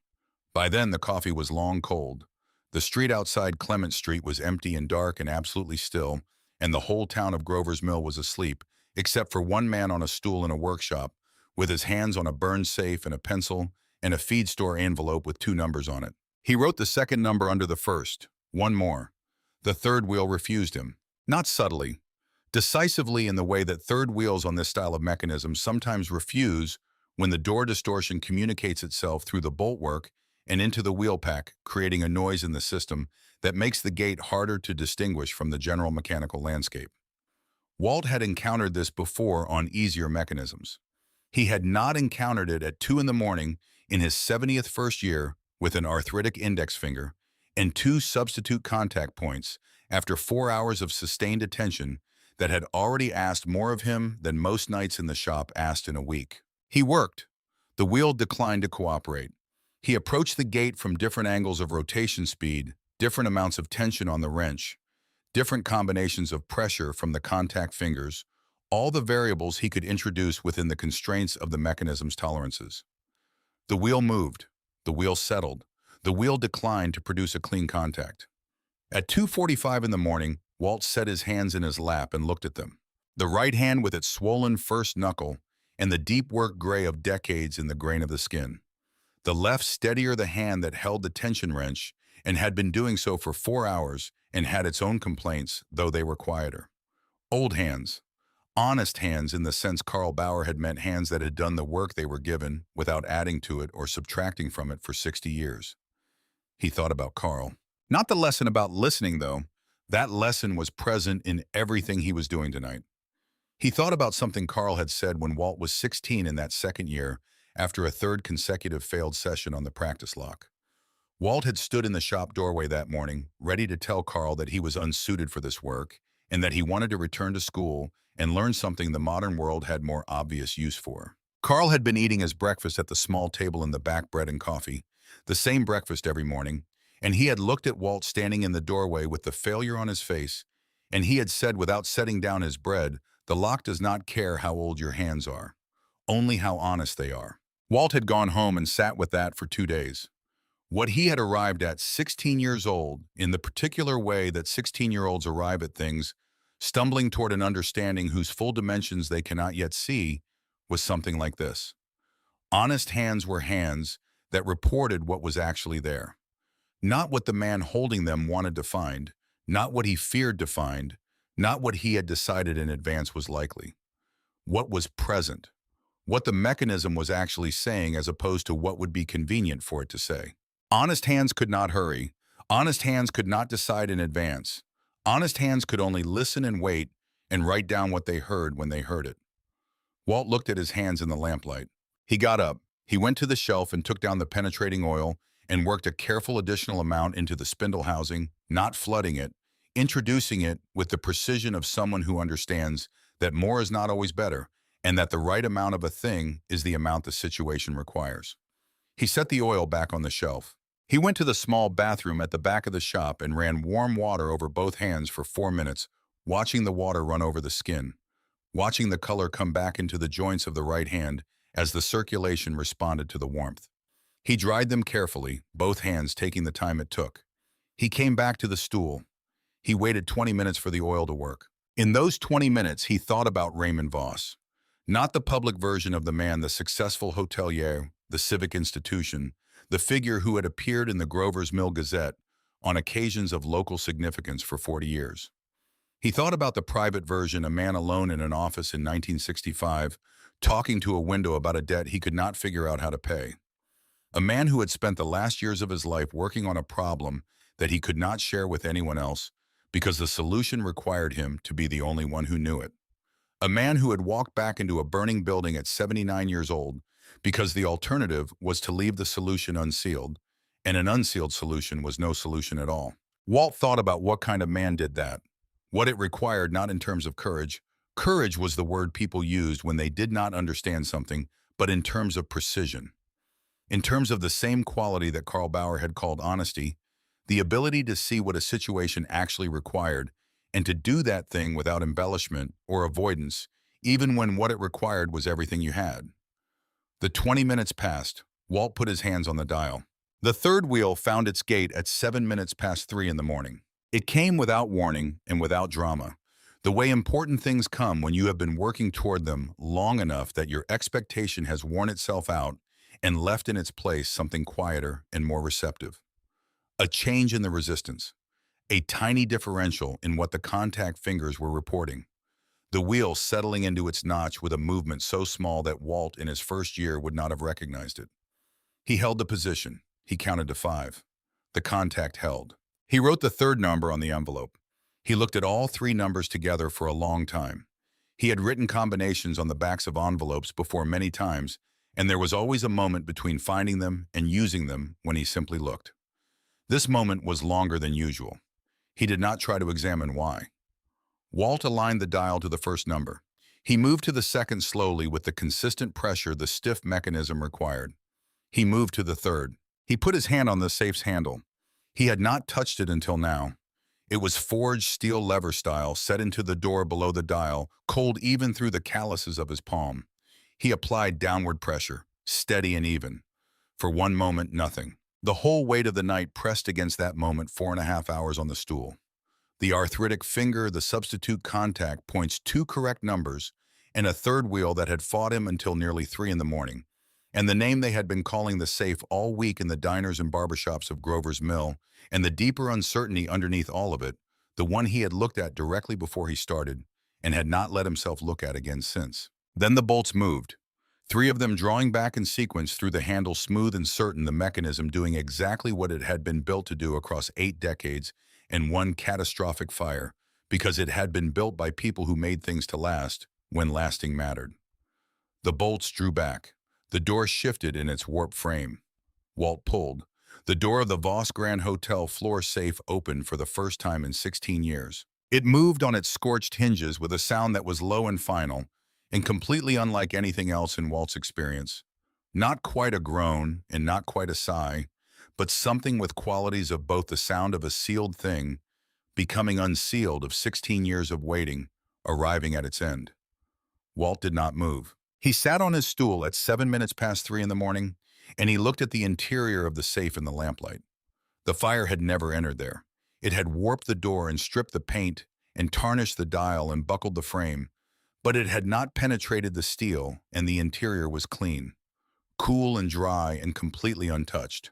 By then, the coffee was long cold. The street outside Clement Street was empty and dark and absolutely still, and the whole town of Grover's Mill was asleep, except for one man on a stool in a workshop, with his hands on a burned safe and a pencil and a feed store envelope with 2 numbers on it. He wrote the second number under the first, one more. The third wheel refused him, not subtly, decisively, in the way that third wheels on this style of mechanism sometimes refuse when the door distortion communicates itself through the boltwork and into the wheel pack, creating a noise in the system that makes the gate harder to distinguish from the general mechanical landscape. Walt had encountered this before on easier mechanisms. He had not encountered it at 2 in the morning in his 70th first year with an arthritic index finger and 2 substitute contact points after 4 hours of sustained attention that had already asked more of him than most nights in the shop asked in a week. He worked. The wheel declined to cooperate. He approached the gate from different angles of rotation speed, different amounts of tension on the wrench, different combinations of pressure from the contact fingers, all the variables he could introduce within the constraints of the mechanism's tolerances. The wheel moved. The wheel settled. The wheel declined to produce a clean contact. At 2:45 in the morning, Walt set his hands in his lap and looked at them. The right hand with its swollen first knuckle and the deep work gray of decades in the grain of the skin. The left steadier, the hand that held the tension wrench and had been doing so for 4 hours and had its own complaints, though they were quieter. Old hands. Honest hands in the sense Carl Bauer had meant, hands that had done the work they were given without adding to it or subtracting from it for 60 years. He thought about Carl. Not the lesson about listening, though. That lesson was present in everything he was doing tonight. He thought about something Carl had said when Walt was 16 in that second year after a third consecutive failed session on the practice lock. Walt had stood in the shop doorway that morning, ready to tell Carl that he was unsuited for this work and that he wanted to return to school and learn something the modern world had more obvious use for. Carl had been eating his breakfast at the small table in the back, bread and coffee, the same breakfast every morning, and he had looked at Walt standing in the doorway with the failure on his face, and he had said without setting down his bread, "The lock does not care how old your hands are, only how honest they are." Walt had gone home and sat with that for 2 days. What he had arrived at 16 years old, in the particular way that 16-year-olds arrive at things, stumbling toward an understanding whose full dimensions they cannot yet see, was something like this. Honest hands were hands that reported what was actually there. Not what the man holding them wanted to find, not what he feared to find, not what he had decided in advance was likely. What was present, what the mechanism was actually saying as opposed to what would be convenient for it to say. Honest hands could not hurry. Honest hands could not decide in advance. Honest hands could only listen and wait and write down what they heard when they heard it. Walt looked at his hands in the lamplight. He got up. He went to the shelf and took down the penetrating oil and worked a careful additional amount into the spindle housing, not flooding it, introducing it with the precision of someone who understands that more is not always better, and that the right amount of a thing is the amount the situation requires. He set the oil back on the shelf. He went to the small bathroom at the back of the shop and ran warm water over both hands for 4 minutes, watching the water run over the skin, watching the color come back into the joints of the right hand as the circulation responded to the warmth. He dried them carefully, both hands taking the time it took. He came back to the stool. He waited 20 minutes for the oil to work. In those 20 minutes, he thought about Raymond Voss. Not the public version of the man, the successful hotelier, the civic institution, the figure who had appeared in the Grover's Mill Gazette on occasions of local significance for 40 years. He thought about the private version, a man alone in an office in 1965, talking to a window about a debt he could not figure out how to pay. A man who had spent the last years of his life working on a problem that he could not share with anyone else because the solution required him to be the only one who knew it. A man who had walked back into a burning building at 79 years old because the alternative was to leave the solution unsealed, and an unsealed solution was no solution at all. Walt thought about what kind of man did that, what it required, not in terms of courage. Courage was the word people used when they did not understand something, but in terms of precision. In terms of the same quality that Karl Bauer had called honesty, the ability to see what a situation actually required and to do that thing without embellishment or avoidance, even when what it required was everything you had. The 20 minutes passed. Walt put his hands on the dial. The third wheel found its gate at 7 minutes past 3 in the morning. It came without warning and without drama, the way important things come when you have been working toward them long enough that your expectation has worn itself out and left in its place something quieter and more receptive. A change in the resistance, a tiny differential in what the contact fingers were reporting. The wheel settling into its notch with a movement so small that Walt in his first year would not have recognized it. He held the position. He counted to 5. The contact held. He wrote the third number on the envelope. He looked at all 3 numbers together for a long time. He had written combinations on the backs of envelopes before many times, and there was always a moment between finding them and using them when he simply looked. This moment was longer than usual. He did not try to examine why. Walt aligned the dial to the first number. He moved to the second slowly with the consistent pressure the stiff mechanism required. He moved to the third. He put his hand on the safe's handle. He had not touched it until now. It was forged steel lever style, set into the door below the dial, cold even through the calluses of his palm. He applied downward pressure, steady and even. For one moment, nothing. The whole weight of the night pressed against that moment 4.5 hours on the stool. The arthritic finger, the substitute contact, points 2 correct numbers, and a third wheel that had fought him until nearly 3 in the morning. And the name they had been calling the safe all week in the diners and barbershops of Grover's Mill, and the deeper uncertainty underneath all of it, the one he had looked at directly before he started, and had not let himself look at again since. Then the bolts moved. 3 of them drawing back in sequence through the handle, smooth and certain, the mechanism doing exactly what it had been built to do across 8 decades and one catastrophic fire, because it had been built by people who made things to last when lasting mattered. The bolts drew back. The door shifted in its warped frame. Walt pulled. The door of the Voss Grand Hotel floor safe opened for the first time in 16 years. It moved on its scorched hinges with a sound that was low and final, and completely unlike anything else in Walt's experience. Not quite a groan and not quite a sigh, but something with qualities of both the sound of a sealed thing becoming unsealed, of 16 years of waiting, arriving at its end. Walt did not move. He sat on his stool at 7 minutes past 3 in the morning, and he looked at the interior of the safe in the lamplight. The fire had never entered there. It had warped the door and stripped the paint and tarnished the dial and buckled the frame, but it had not penetrated the steel, and the interior was clean, cool and dry and completely untouched.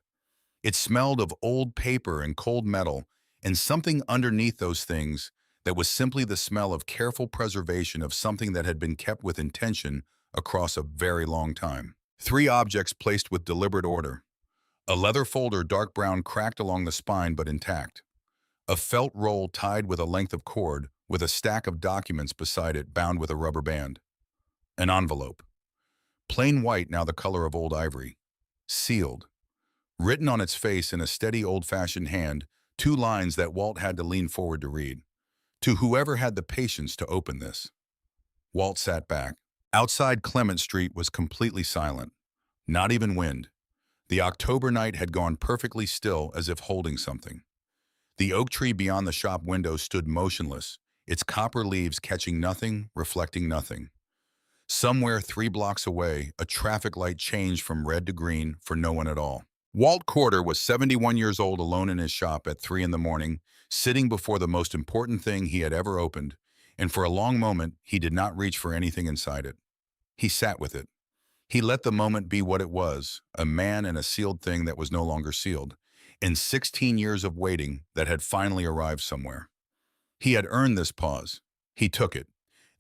It smelled of old paper and cold metal, and something underneath those things that was simply the smell of careful preservation of something that had been kept with intention across a very long time. 3 objects placed with deliberate order. A leather folder, dark brown, cracked along the spine but intact. A felt roll tied with a length of cord, with a stack of documents beside it bound with a rubber band. An envelope. Plain white, now the color of old ivory. Sealed. Written on its face in a steady old-fashioned hand, 2 lines that Walt had to lean forward to read. To whoever had the patience to open this. Walt sat back. Outside Clement Street was completely silent. Not even wind. The October night had gone perfectly still, as if holding something. The oak tree beyond the shop window stood motionless, its copper leaves catching nothing, reflecting nothing. Somewhere 3 blocks away, a traffic light changed from red to green for no one at all. Walt Corder was 71 years old, alone in his shop at 3 in the morning, sitting before the most important thing he had ever opened, and for a long moment he did not reach for anything inside it. He sat with it. He let the moment be what it was, a man and a sealed thing that was no longer sealed, and 16 years of waiting that had finally arrived somewhere. He had earned this pause. He took it.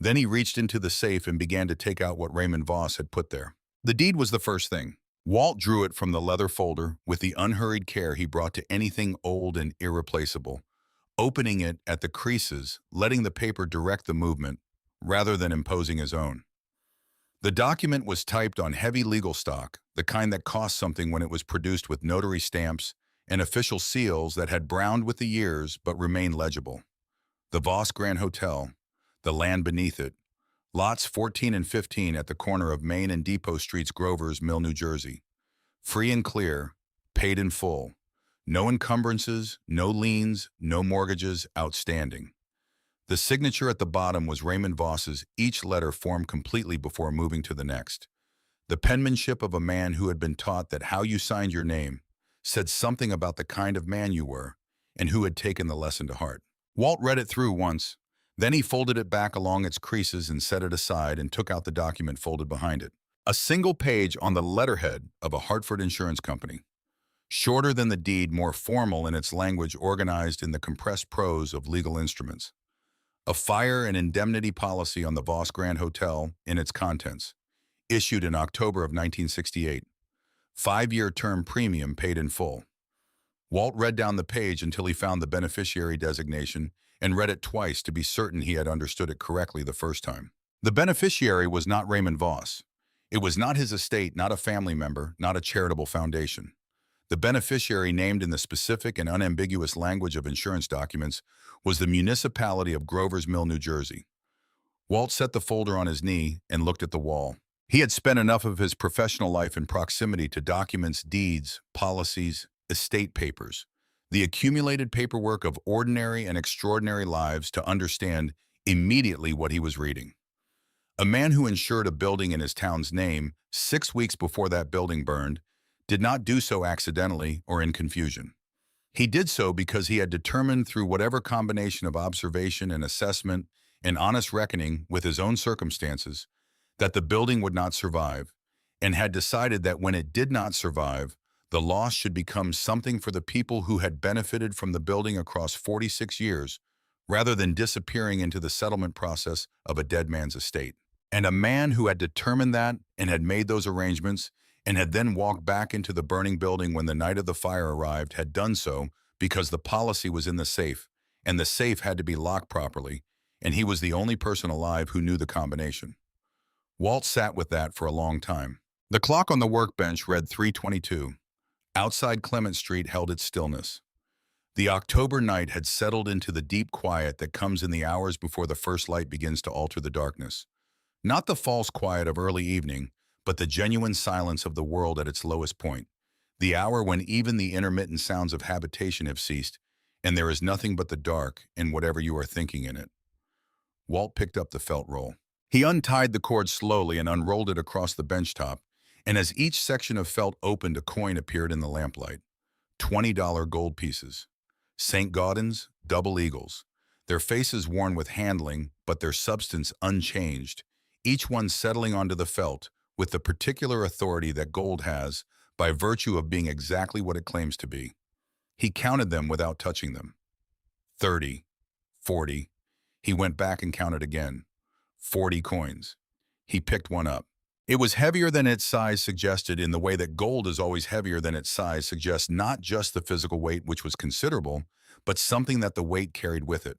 Then he reached into the safe and began to take out what Raymond Voss had put there. The deed was the first thing. Walt drew it from the leather folder with the unhurried care he brought to anything old and irreplaceable, opening it at the creases, letting the paper direct the movement, rather than imposing his own. The document was typed on heavy legal stock, the kind that cost something when it was produced with notary stamps and official seals that had browned with the years but remained legible. The Voss Grand Hotel, the land beneath it, lots 14 and 15 at the corner of Main and Depot Streets, Grover's Mill, New Jersey. Free and clear, paid in full. No encumbrances, no liens, no mortgages outstanding. The signature at the bottom was Raymond Voss's, each letter formed completely before moving to the next. The penmanship of a man who had been taught that how you signed your name said something about the kind of man you were, and who had taken the lesson to heart. Walt read it through once. Then he folded it back along its creases and set it aside and took out the document folded behind it. A single page on the letterhead of a Hartford insurance company. Shorter than the deed, more formal in its language, organized in the compressed prose of legal instruments. A fire and indemnity policy on the Voss Grand Hotel in its contents, issued in October of 1968. 5-year term premium paid in full. Walt read down the page until he found the beneficiary designation and read it twice to be certain he had understood it correctly the first time. The beneficiary was not Raymond Voss. It was not his estate, not a family member, not a charitable foundation. The beneficiary named in the specific and unambiguous language of insurance documents was the municipality of Grover's Mill, New Jersey. Walt set the folder on his knee and looked at the wall. He had spent enough of his professional life in proximity to documents, deeds, policies, estate papers, the accumulated paperwork of ordinary and extraordinary lives, to understand immediately what he was reading. A man who insured a building in his town's name 6 weeks before that building burned did not do so accidentally or in confusion. He did so because he had determined through whatever combination of observation and assessment and honest reckoning with his own circumstances that the building would not survive, and had decided that when it did not survive, the loss should become something for the people who had benefited from the building across 46 years, rather than disappearing into the settlement process of a dead man's estate. And a man who had determined that and had made those arrangements and had then walked back into the burning building when the night of the fire arrived had done so because the policy was in the safe, and the safe had to be locked properly, and he was the only person alive who knew the combination. Walt sat with that for a long time. The clock on the workbench read 3:22. Outside Clement Street held its stillness. The October night had settled into the deep quiet that comes in the hours before the first light begins to alter the darkness. Not the false quiet of early evening, but the genuine silence of the world at its lowest point, the hour when even the intermittent sounds of habitation have ceased, and there is nothing but the dark and whatever you are thinking in it. Walt picked up the felt roll. He untied the cord slowly and unrolled it across the bench top, and as each section of felt opened, a coin appeared in the lamplight. $20 gold pieces. St. Gaudens, double eagles. Their faces worn with handling, but their substance unchanged, each one settling onto the felt with the particular authority that gold has by virtue of being exactly what it claims to be. He counted them without touching them. 30, 40. He went back and counted again. 40 coins. He picked one up. It was heavier than its size suggested, in the way that gold is always heavier than its size suggests, not just the physical weight, which was considerable, but something that the weight carried with it.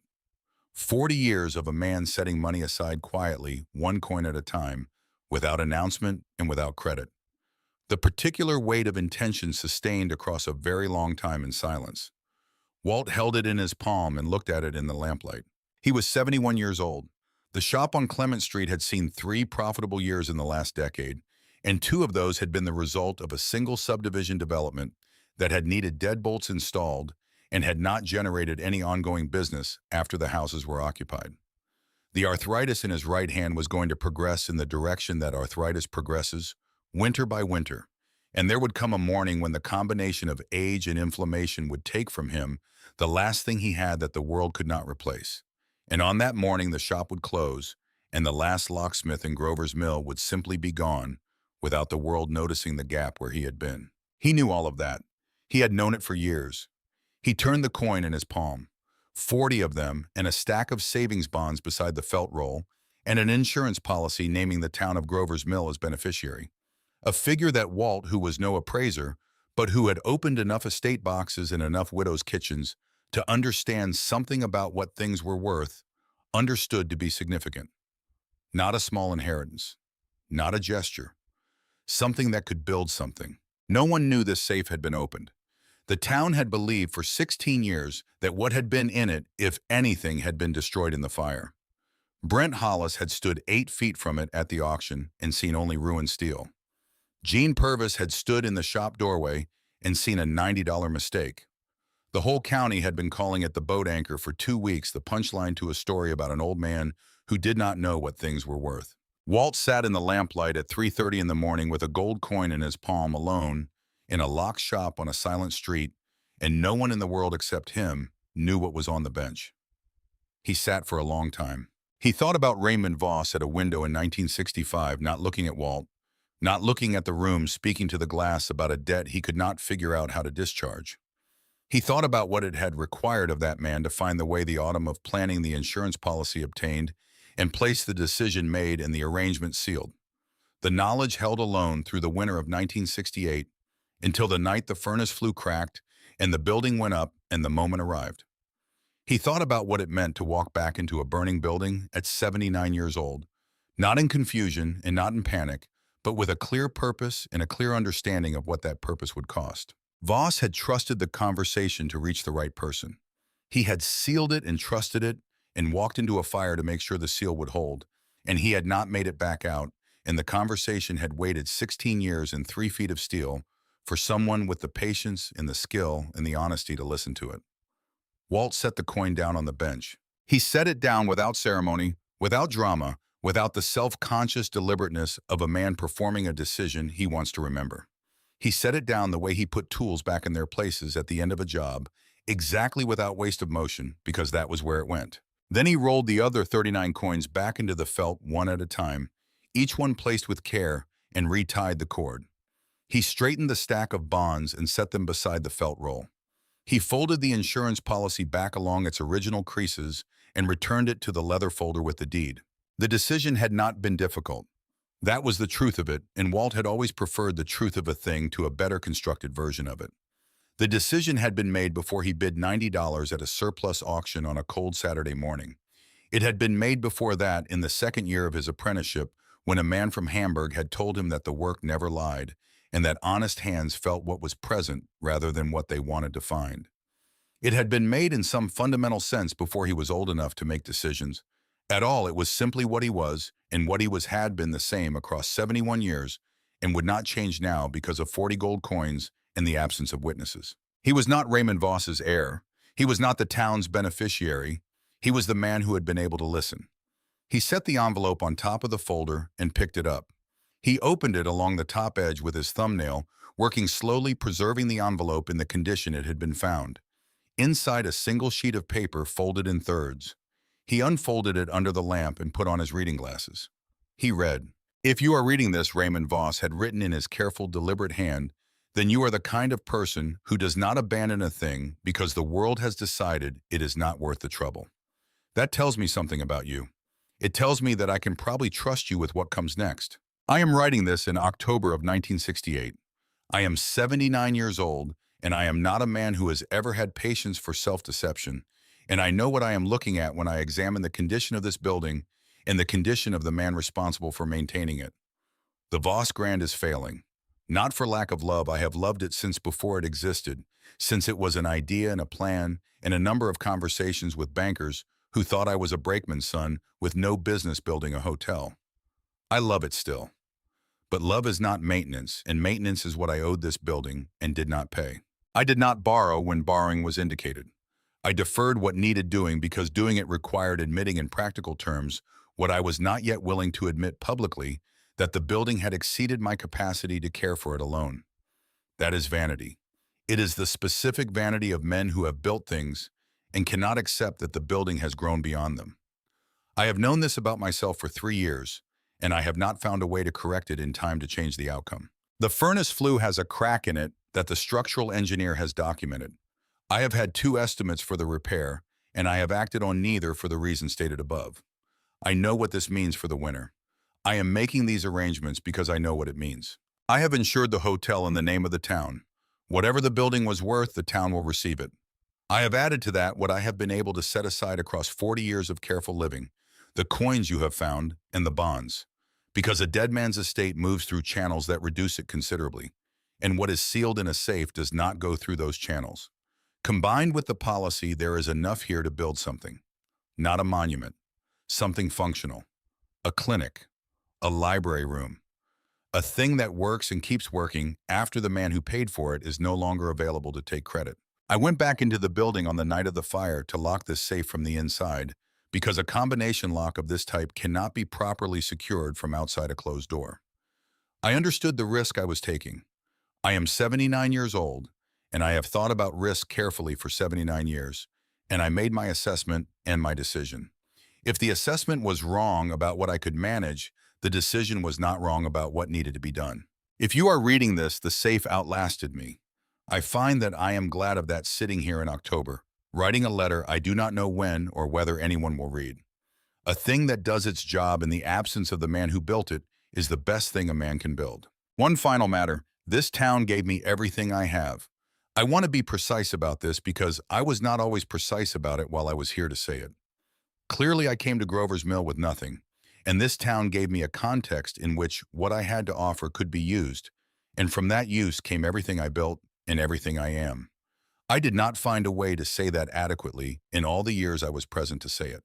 40 years of a man setting money aside quietly, one coin at a time, without announcement and without credit. The particular weight of intention sustained across a very long time in silence. Walt held it in his palm and looked at it in the lamplight. He was 71 years old. The shop on Clement Street had seen 3 profitable years in the last decade, and 2 of those had been the result of a single subdivision development that had needed deadbolts installed and had not generated any ongoing business after the houses were occupied. The arthritis in his right hand was going to progress in the direction that arthritis progresses, winter by winter, and there would come a morning when the combination of age and inflammation would take from him the last thing he had that the world could not replace. And on that morning the shop would close, and the last locksmith in Grover's Mill would simply be gone, without the world noticing the gap where he had been. He knew all of that. He had known it for years. He turned the coin in his palm. 40 of them, and a stack of savings bonds beside the felt roll, and an insurance policy naming the town of Grover's Mill as beneficiary. A figure that Walt, who was no appraiser, but who had opened enough estate boxes and enough widows' kitchens to understand something about what things were worth, understood to be significant. Not a small inheritance. Not a gesture. Something that could build something. No one knew this safe had been opened. The town had believed for 16 years that what had been in it, if anything, had been destroyed in the fire. Brent Hollis had stood 8 feet from it at the auction and seen only ruined steel. Gene Purvis had stood in the shop doorway and seen a $90 mistake. The whole county had been calling it the boat anchor for 2 weeks, the punchline to a story about an old man who did not know what things were worth. Walt sat in the lamplight at 3:30 in the morning with a gold coin in his palm, alone, in a locked shop on a silent street, and no one in the world except him knew what was on the bench. He sat for a long time. He thought about Raymond Voss at a window in 1965, not looking at Walt, not looking at the room, speaking to the glass about a debt he could not figure out how to discharge. He thought about what it had required of that man to find the way the autumn of planning the insurance policy obtained and place the decision made and the arrangement sealed. The knowledge held alone through the winter of 1968 until the night the furnace flue cracked and the building went up and the moment arrived. He thought about what it meant to walk back into a burning building at 79 years old, not in confusion and not in panic, but with a clear purpose and a clear understanding of what that purpose would cost. Voss had trusted the conversation to reach the right person. He had sealed it and trusted it and walked into a fire to make sure the seal would hold, and he had not made it back out, and the conversation had waited 16 years and 3 feet of steel for someone with the patience and the skill and the honesty to listen to it. Walt set the coin down on the bench. He set it down without ceremony, without drama, without the self-conscious deliberateness of a man performing a decision he wants to remember. He set it down the way he put tools back in their places at the end of a job, exactly without waste of motion, because that was where it went. Then he rolled the other 39 coins back into the felt one at a time, each one placed with care, and retied the cord. He straightened the stack of bonds and set them beside the felt roll. He folded the insurance policy back along its original creases and returned it to the leather folder with the deed. The decision had not been difficult. That was the truth of it, and Walt had always preferred the truth of a thing to a better constructed version of it. The decision had been made before he bid $90 at a surplus auction on a cold Saturday morning. It had been made before that in the second year of his apprenticeship, when a man from Hamburg had told him that the work never lied, and that honest hands felt what was present rather than what they wanted to find. It had been made in some fundamental sense before he was old enough to make decisions. At all, it was simply what he was, and what he was had been the same across 71 years, and would not change now because of 40 gold coins and the absence of witnesses. He was not Raymond Voss's heir. He was not the town's beneficiary. He was the man who had been able to listen. He set the envelope on top of the folder and picked it up. He opened it along the top edge with his thumbnail, working slowly, preserving the envelope in the condition it had been found. Inside a single sheet of paper folded in thirds. He unfolded it under the lamp and put on his reading glasses. He read, "If you are reading this," Raymond Voss had written in his careful, deliberate hand, "then you are the kind of person who does not abandon a thing because the world has decided it is not worth the trouble. That tells me something about you. It tells me that I can probably trust you with what comes next. I am writing this in October of 1968. I am 79 years old, and I am not a man who has ever had patience for self-deception, and I know what I am looking at when I examine the condition of this building and the condition of the man responsible for maintaining it. The Voss Grand is failing. Not for lack of love. I have loved it since before it existed, since it was an idea and a plan and a number of conversations with bankers who thought I was a brakeman's son with no business building a hotel. I love it still. But love is not maintenance, and maintenance is what I owed this building and did not pay. I did not borrow when borrowing was indicated. I deferred what needed doing because doing it required admitting in practical terms what I was not yet willing to admit publicly, that the building had exceeded my capacity to care for it alone. That is vanity. It is the specific vanity of men who have built things and cannot accept that the building has grown beyond them. I have known this about myself for 3 years, and I have not found a way to correct it in time to change the outcome. The furnace flue has a crack in it that the structural engineer has documented. I have had 2 estimates for the repair, and I have acted on neither for the reasons stated above. I know what this means for the winter. I am making these arrangements because I know what it means. I have insured the hotel in the name of the town. Whatever the building was worth, the town will receive it. I have added to that what I have been able to set aside across 40 years of careful living, the coins you have found, and the bonds. Because a dead man's estate moves through channels that reduce it considerably, and what is sealed in a safe does not go through those channels. Combined with the policy, there is enough here to build something. Not a monument, something functional. A clinic, a library room. A thing that works and keeps working after the man who paid for it is no longer available to take credit. I went back into the building on the night of the fire to lock this safe from the inside, because a combination lock of this type cannot be properly secured from outside a closed door. I understood the risk I was taking. I am 79 years old, and I have thought about risk carefully for 79 years, and I made my assessment and my decision. If the assessment was wrong about what I could manage, the decision was not wrong about what needed to be done. If you are reading this, the safe outlasted me. I find that I am glad of that sitting here in October, writing a letter I do not know when or whether anyone will read. A thing that does its job in the absence of the man who built it is the best thing a man can build. One final matter, this town gave me everything I have. I want to be precise about this because I was not always precise about it while I was here to say it. Clearly, I came to Grover's Mill with nothing, and this town gave me a context in which what I had to offer could be used, and from that use came everything I built and everything I am. I did not find a way to say that adequately in all the years I was present to say it.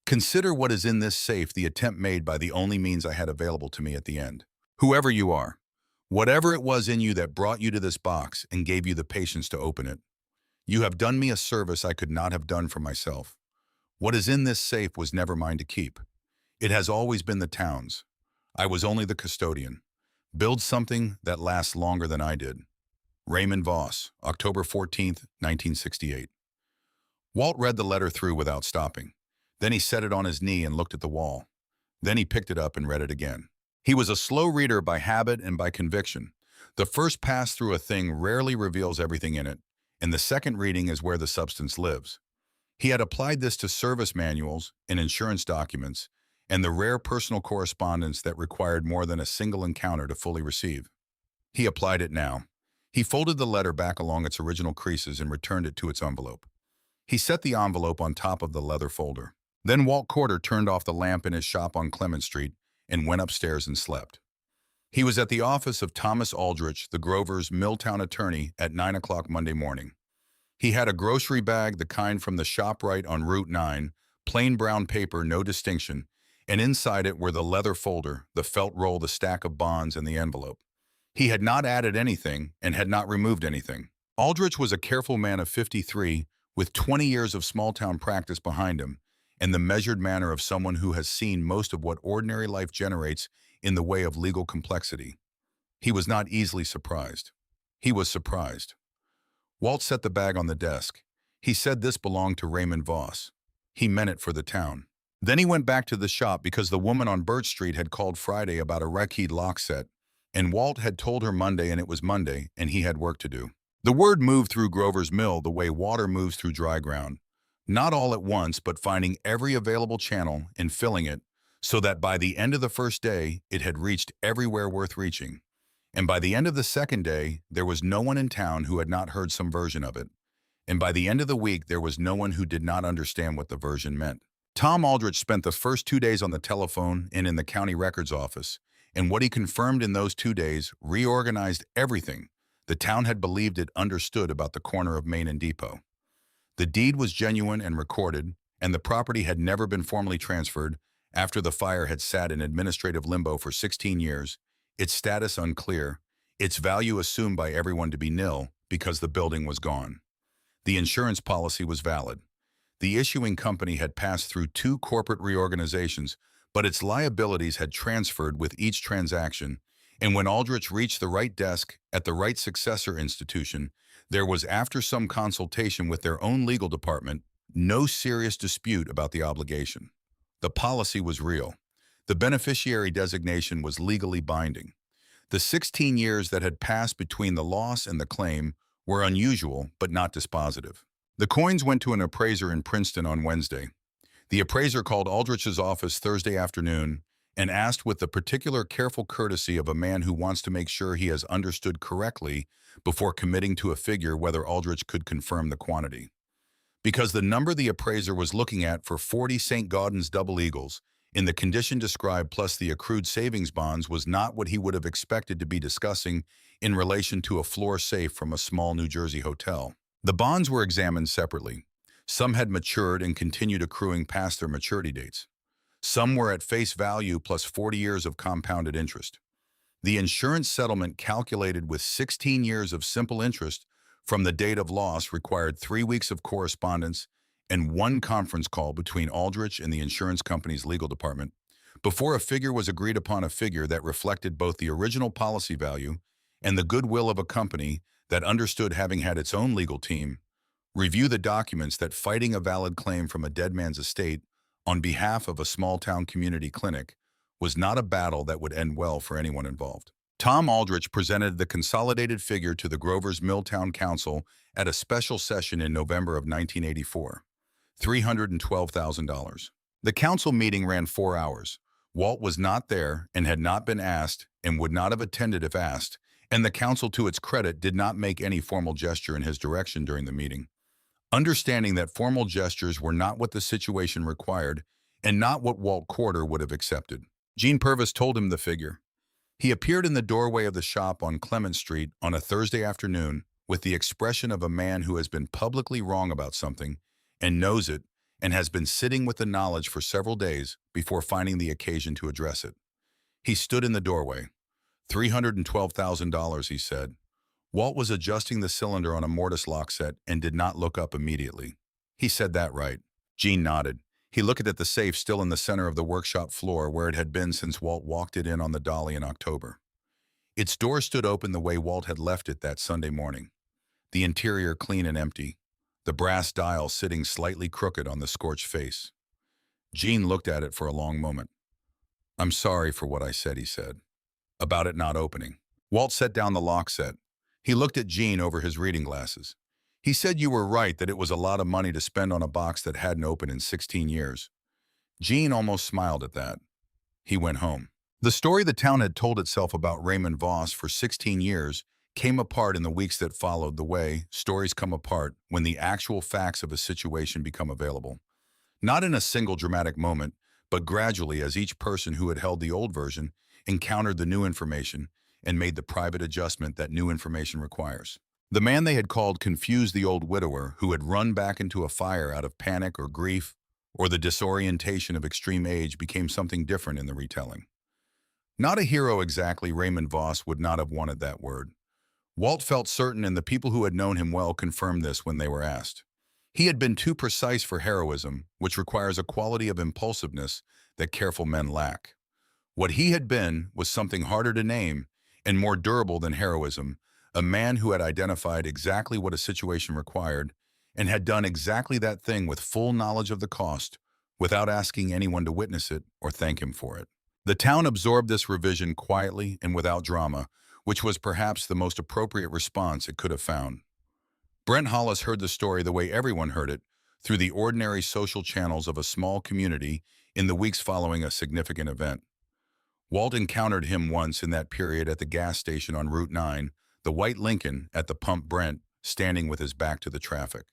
Consider what is in this safe, the attempt made by the only means I had available to me at the end. Whoever you are, whatever it was in you that brought you to this box and gave you the patience to open it, you have done me a service I could not have done for myself. What is in this safe was never mine to keep. It has always been the town's. I was only the custodian. Build something that lasts longer than I did. Raymond Voss, October 14th, 1968. Walt read the letter through without stopping. Then he set it on his knee and looked at the wall. Then he picked it up and read it again. He was a slow reader by habit and by conviction. The first pass through a thing rarely reveals everything in it, and the second reading is where the substance lives. He had applied this to service manuals and insurance documents, and the rare personal correspondence that required more than a single encounter to fully receive. He applied it now. He folded the letter back along its original creases and returned it to its envelope. He set the envelope on top of the leather folder. Then Walt Corder turned off the lamp in his shop on Clement Street and went upstairs and slept. He was at the office of Thomas Aldrich, the Grover's Milltown attorney, at 9 o'clock Monday morning. He had a grocery bag, the kind from the ShopRite on Route 9, plain brown paper, no distinction, and inside it were the leather folder, the felt roll, the stack of bonds, and the envelope. He had not added anything and had not removed anything. Aldrich was a careful man of 53, with 20 years of small-town practice behind him, and the measured manner of someone who has seen most of what ordinary life generates in the way of legal complexity. He was not easily surprised. He was surprised. Walt set the bag on the desk. He said this belonged to Raymond Voss. He meant it for the town. Then he went back to the shop because the woman on Birch Street had called Friday about a wreck-keyed lock set, and Walt had told her Monday, and it was Monday, and he had work to do. The word moved through Grover's Mill the way water moves through dry ground, not all at once, but finding every available channel and filling it, so that by the end of the first day, it had reached everywhere worth reaching. And by the end of the second day, there was no one in town who had not heard some version of it. And by the end of the week, there was no one who did not understand what the version meant. Tom Aldrich spent the first 2 days on the telephone and in the county records office, and what he confirmed in those 2 days reorganized everything the town had believed it understood about the corner of Main and Depot. The deed was genuine and recorded, and the property had never been formally transferred after the fire had sat in administrative limbo for 16 years, its status unclear, its value assumed by everyone to be nil because the building was gone. The insurance policy was valid. The issuing company had passed through 2 corporate reorganizations, but its liabilities had transferred with each transaction, and when Aldrich reached the right desk at the right successor institution, there was, after some consultation with their own legal department, no serious dispute about the obligation. The policy was real. The beneficiary designation was legally binding. The 16 years that had passed between the loss and the claim were unusual but not dispositive. The coins went to an appraiser in Princeton on Wednesday. The appraiser called Aldrich's office Thursday afternoon and asked with the particular careful courtesy of a man who wants to make sure he has understood correctly before committing to a figure whether Aldrich could confirm the quantity. Because the number the appraiser was looking at for 40 St. Gaudens double eagles in the condition described plus the accrued savings bonds was not what he would have expected to be discussing in relation to a floor safe from a small New Jersey hotel. The bonds were examined separately. Some had matured and continued accruing past their maturity dates. Some were at face value plus 40 years of compounded interest. The insurance settlement calculated with 16 years of simple interest from the date of loss required 3 weeks of correspondence and 1 conference call between Aldrich and the insurance company's legal department before a figure was agreed upon, a figure that reflected both the original policy value and the goodwill of a company that understood, having had its own legal team review the documents, that fighting a valid claim from a dead man's estate on behalf of a small-town community clinic was not a battle that would end well for anyone involved. Tom Aldrich presented the consolidated figure to the Grover's Milltown Council at a special session in November of 1984, $312,000. The council meeting ran 4 hours. Walt was not there and had not been asked and would not have attended if asked, and the council, to its credit, did not make any formal gesture in his direction during the meeting. Understanding that formal gestures were not what the situation required and not what Walt Corder would have accepted, Gene Purvis told him the figure. He appeared in the doorway of the shop on Clement Street on a Thursday afternoon with the expression of a man who has been publicly wrong about something and knows it and has been sitting with the knowledge for several days before finding the occasion to address it. He stood in the doorway. $312,000, he said. Walt was adjusting the cylinder on a mortise lock set and did not look up immediately. He said that right. Gene nodded. He looked at the safe still in the center of the workshop floor where it had been since Walt walked it in on the dolly in October. Its door stood open the way Walt had left it that Sunday morning. The interior clean and empty, the brass dial sitting slightly crooked on the scorched face. Gene looked at it for a long moment. "I'm sorry for what I said," he said, "about it not opening." Walt set down the lock set. He looked at Gene over his reading glasses. "He said you were right, that it was a lot of money to spend on a box that hadn't opened in 16 years. Gene almost smiled at that. He went home. The story the town had told itself about Raymond Voss for 16 years came apart in the weeks that followed, the way stories come apart when the actual facts of a situation become available. Not in a single dramatic moment, but gradually, as each person who had held the old version encountered the new information and made the private adjustment that new information requires. The man they had called confused the old widower who had run back into a fire out of panic or grief or the disorientation of extreme age became something different in the retelling. Not a hero exactly, Raymond Voss would not have wanted that word. Walt felt certain, and the people who had known him well confirmed this when they were asked. He had been too precise for heroism, which requires a quality of impulsiveness that careful men lack. What he had been was something harder to name and more durable than heroism, a man who had identified exactly what a situation required and had done exactly that thing with full knowledge of the cost, without asking anyone to witness it or thank him for it. The town absorbed this revision quietly and without drama, which was perhaps the most appropriate response it could have found. Brent Hollis heard the story the way everyone heard it, through the ordinary social channels of a small community in the weeks following a significant event. Walt encountered him once in that period at the gas station on Route 9, the white Lincoln at the pump, Brent standing with his back to the traffic.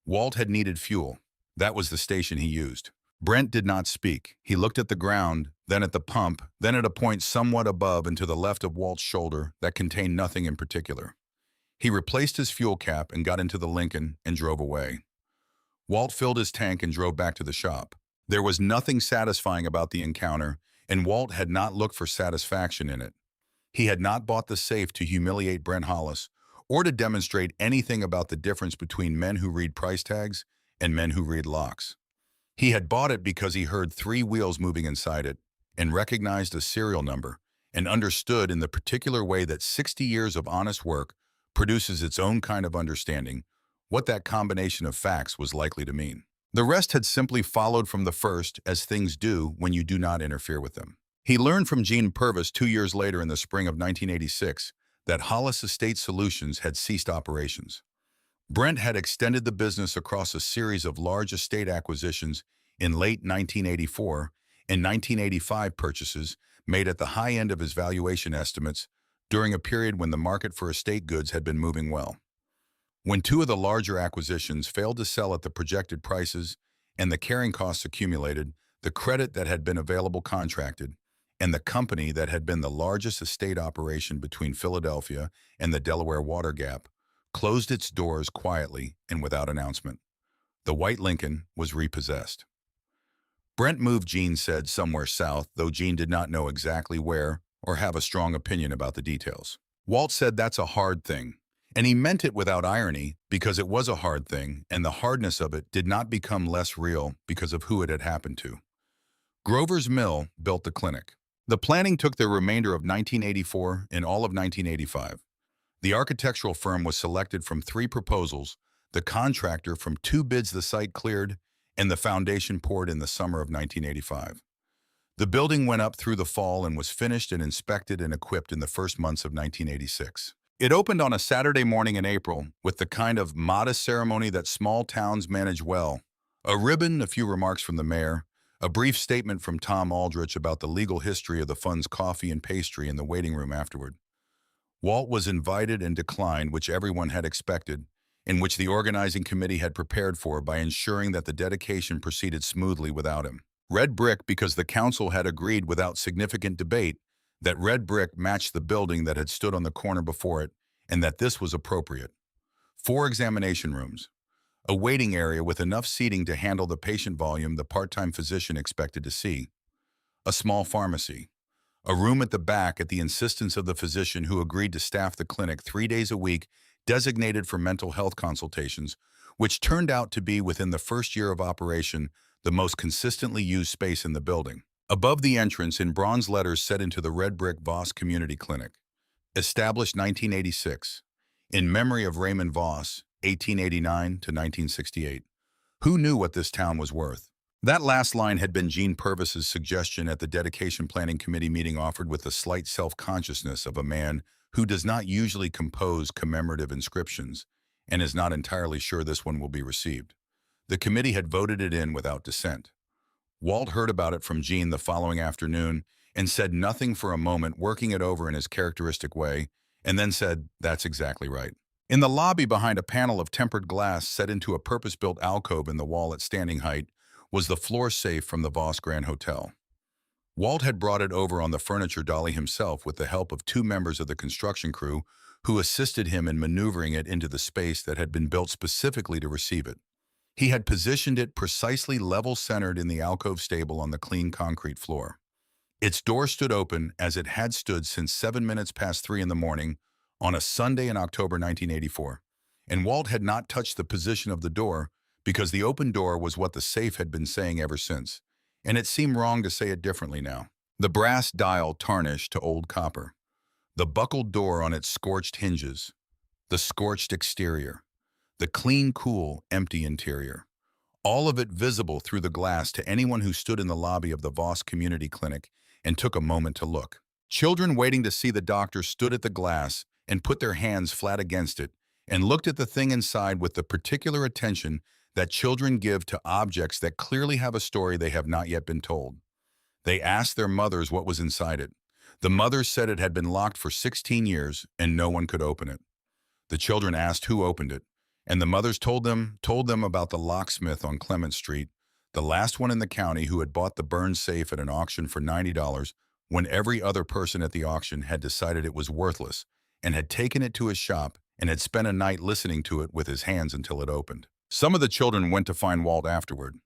Walt had needed fuel. That was the station he used. Brent did not speak. He looked at the ground, then at the pump, then at a point somewhat above and to the left of Walt's shoulder that contained nothing in particular. He replaced his fuel cap and got into the Lincoln and drove away. Walt filled his tank and drove back to the shop. There was nothing satisfying about the encounter, and Walt had not looked for satisfaction in it. He had not bought the safe to humiliate Brent Hollis or to demonstrate anything about the difference between men who read price tags and men who read locks. He had bought it because he heard three wheels moving inside it and recognized a serial number and understood in the particular way that 60 years of honest work produces its own kind of understanding what that combination of facts was likely to mean. The rest had simply followed from the first, as things do when you do not interfere with them. He learned from Gene Purvis 2 years later in the spring of 1986 that Hollis Estate Solutions had ceased operations. Brent had extended the business across a series of large estate acquisitions in late 1984 and 1985 purchases made at the high end of his valuation estimates during a period when the market for estate goods had been moving well. When two of the larger acquisitions failed to sell at the projected prices and the carrying costs accumulated, the credit that had been available contracted, and the company that had been the largest estate operation between Philadelphia and the Delaware Water Gap closed its doors quietly and without announcement. The white Lincoln was repossessed. Brent moved, Gene said, somewhere south, though Gene did not know exactly where or have a strong opinion about the details. Walt said that's a hard thing, and he meant it without irony because it was a hard thing, and the hardness of it did not become less real because of who it had happened to. Grover's Mill built the clinic. The planning took the remainder of 1984 and all of 1985. The architectural firm was selected from 3 proposals, the contractor from 2 bids the site cleared, and the foundation poured in the summer of 1985. The building went up through the fall and was finished and inspected and equipped in the first months of 1986. It opened on a Saturday morning in April with the kind of modest ceremony that small towns manage well. A ribbon, a few remarks from the mayor, a brief statement from Tom Aldrich about the legal history of the fund's coffee and pastry in the waiting room afterward. Walt was invited and declined, which everyone had expected, in which the organizing committee had prepared for by ensuring that the dedication proceeded smoothly without him. Red brick because the council had agreed without significant debate that red brick matched the building that had stood on the corner before it and that this was appropriate. 4 examination rooms, a waiting area with enough seating to handle the patient volume the part-time physician expected to see, a small pharmacy, a room at the back at the insistence of the physician who agreed to staff the clinic 3 days a week designated for mental health consultations, which turned out to be within the first year of operation the most consistently used space in the building. Above the entrance in bronze letters set into the red brick Voss Community Clinic, established 1986, in memory of Raymond Voss, 1889 to 1968. Who knew what this town was worth? That last line had been Gene Purvis's suggestion at the Dedication Planning Committee meeting, offered with the slight self-consciousness of a man who does not usually compose commemorative inscriptions and is not entirely sure this one will be received. The committee had voted it in without dissent. Walt heard about it from Gene the following afternoon and said nothing for a moment, working it over in his characteristic way, and then said, "That's exactly right." In the lobby, behind a panel of tempered glass set into a purpose-built alcove in the wall at standing height, was the floor safe from the Voss Grand Hotel. Walt had brought it over on the furniture dolly himself with the help of 2 members of the construction crew who assisted him in maneuvering it into the space that had been built specifically to receive it. He had positioned it precisely level-centered in the alcove stable on the clean concrete floor. Its door stood open as it had stood since 7 minutes past 3 in the morning on a Sunday in October 1984, and Walt had not touched the position of the door because the open door was what the safe had been saying ever since, and it seemed wrong to say it differently now. The brass dial tarnished to old copper, the buckled door on its scorched hinges, the scorched exterior, the clean, cool, empty interior, all of it visible through the glass to anyone who stood in the lobby of the Voss Community Clinic and took a moment to look. Children waiting to see the doctor stood at the glass and put their hands flat against it and looked at the thing inside with the particular attention that children give to objects that clearly have a story they have not yet been told. They asked their mothers what was inside it. The mothers said it had been locked for 16 years and no one could open it. The children asked who opened it, and the mothers told them about the locksmith on Clement Street, the last one in the county who had bought the burned safe at an auction for $90 when every other person at the auction had decided it was worthless and had taken it to his shop and had spent a night listening to it with his hands until it opened. Some of the children went to find Walt afterward.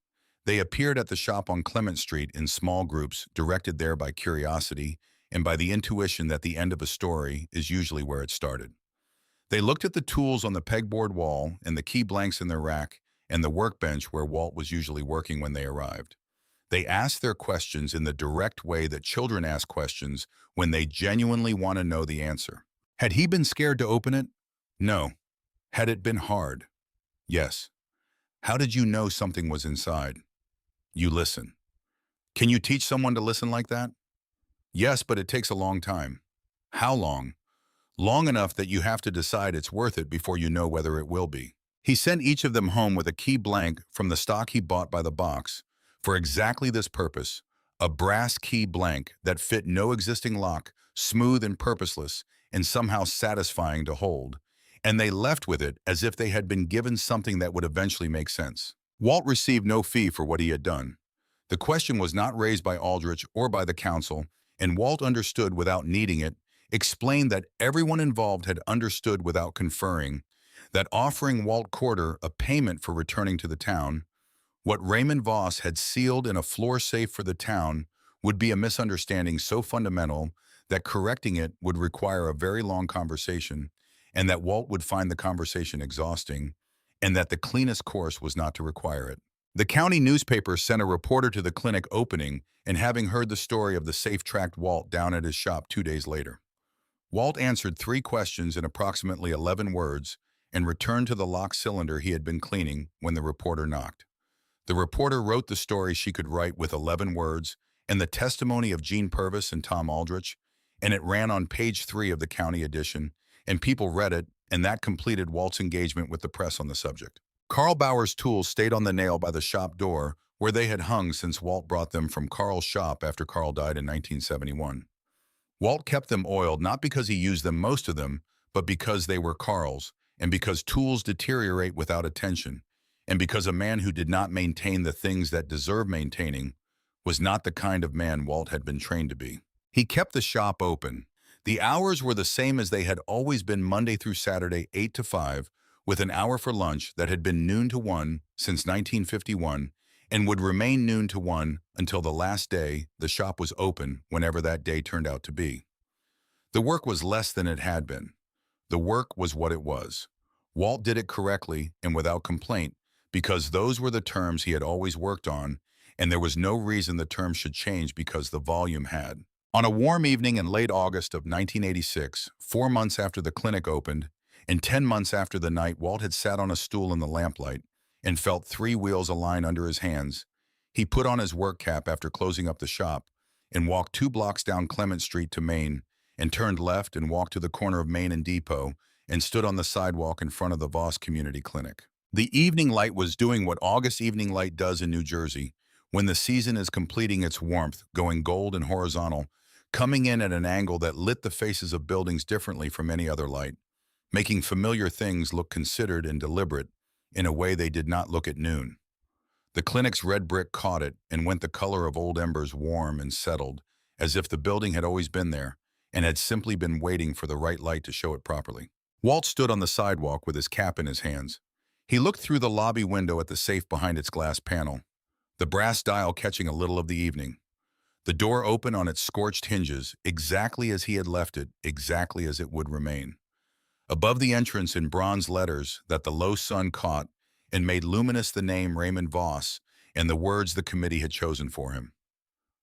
They appeared at the shop on Clement Street in small groups, directed there by curiosity and by the intuition that the end of a story is usually where it started. They looked at the tools on the pegboard wall and the key blanks in their rack and the workbench where Walt was usually working when they arrived. They asked their questions in the direct way that children ask questions when they genuinely want to know the answer. Had he been scared to open it? No. Had it been hard? Yes. How did you know something was inside? You listen. Can you teach someone to listen like that? Yes, but it takes a long time. How long? Long enough that you have to decide it's worth it before you know whether it will be. He sent each of them home with a key blank from the stock he bought by the box for exactly this purpose, a brass key blank that fit no existing lock, smooth and purposeless, and somehow satisfying to hold. And they left with it as if they had been given something that would eventually make sense. Walt received no fee for what he had done. The question was not raised by Aldrich or by the council, and Walt understood without needing it, explained that everyone involved had understood without conferring, that offering Walt Corder a payment for returning to the town, what Raymond Voss had sealed in a floor safe for the town, would be a misunderstanding so fundamental that correcting it would require a very long conversation, and that Walt would find the conversation exhausting, and that the cleanest course was not to require it. The county newspaper sent a reporter to the clinic opening and having heard the story of the safe tracked Walt down at his shop 2 days later. Walt answered 3 questions in approximately 11 words and returned to the locked cylinder he had been cleaning when the reporter knocked. The reporter wrote the story she could write with 11 words and the testimony of Gene Purvis and Tom Aldrich, and it ran on page 3 of the county edition, and people read it, and that completed Walt's engagement with the press on the subject. Carl Bauer's tools stayed on the nail by the shop door, where they had hung since Walt brought them from Carl's shop after Carl died in 1971. Walt kept them oiled not because he used them, most of them, but because they were Carl's, and because tools deteriorate without attention, and because a man who did not maintain the things that deserve maintaining was not the kind of man Walt had been trained to be. He kept the shop open. The hours were the same as they had always been, Monday through Saturday, 8 to 5, with an hour for lunch that had been noon to 1 since 1951, and would remain noon to 1 until the last day the shop was open, whenever that day turned out to be. The work was less than it had been. The work was what it was. Walt did it correctly and without complaint, because those were the terms he had always worked on, and there was no reason the terms should change because the volume had. On a warm evening in late August of 1986, 4 months after the clinic opened, and 10 months after the night Walt had sat on a stool in the lamplight and felt 3 wheels align under his hands, he put on his work cap after closing up the shop and walked 2 blocks down Clement Street to Main, and turned left and walked to the corner of Main and Depot and stood on the sidewalk in front of the Voss Community Clinic. The evening light was doing what August evening light does in New Jersey when the season is completing its warmth, going gold and horizontal, coming in at an angle that lit the faces of buildings differently from any other light, making familiar things look considered and deliberate in a way they did not look at noon. The clinic's red brick caught it and went the color of old embers, warm and settled, as if the building had always been there and had simply been waiting for the right light to show it properly. Walt stood on the sidewalk with his cap in his hands. He looked through the lobby window at the safe behind its glass panel, the brass dial catching a little of the evening. The door open on its scorched hinges, exactly as he had left it, exactly as it would remain. Above the entrance in bronze letters that the low sun caught and made luminous the name Raymond Voss and the words the committee had chosen for him.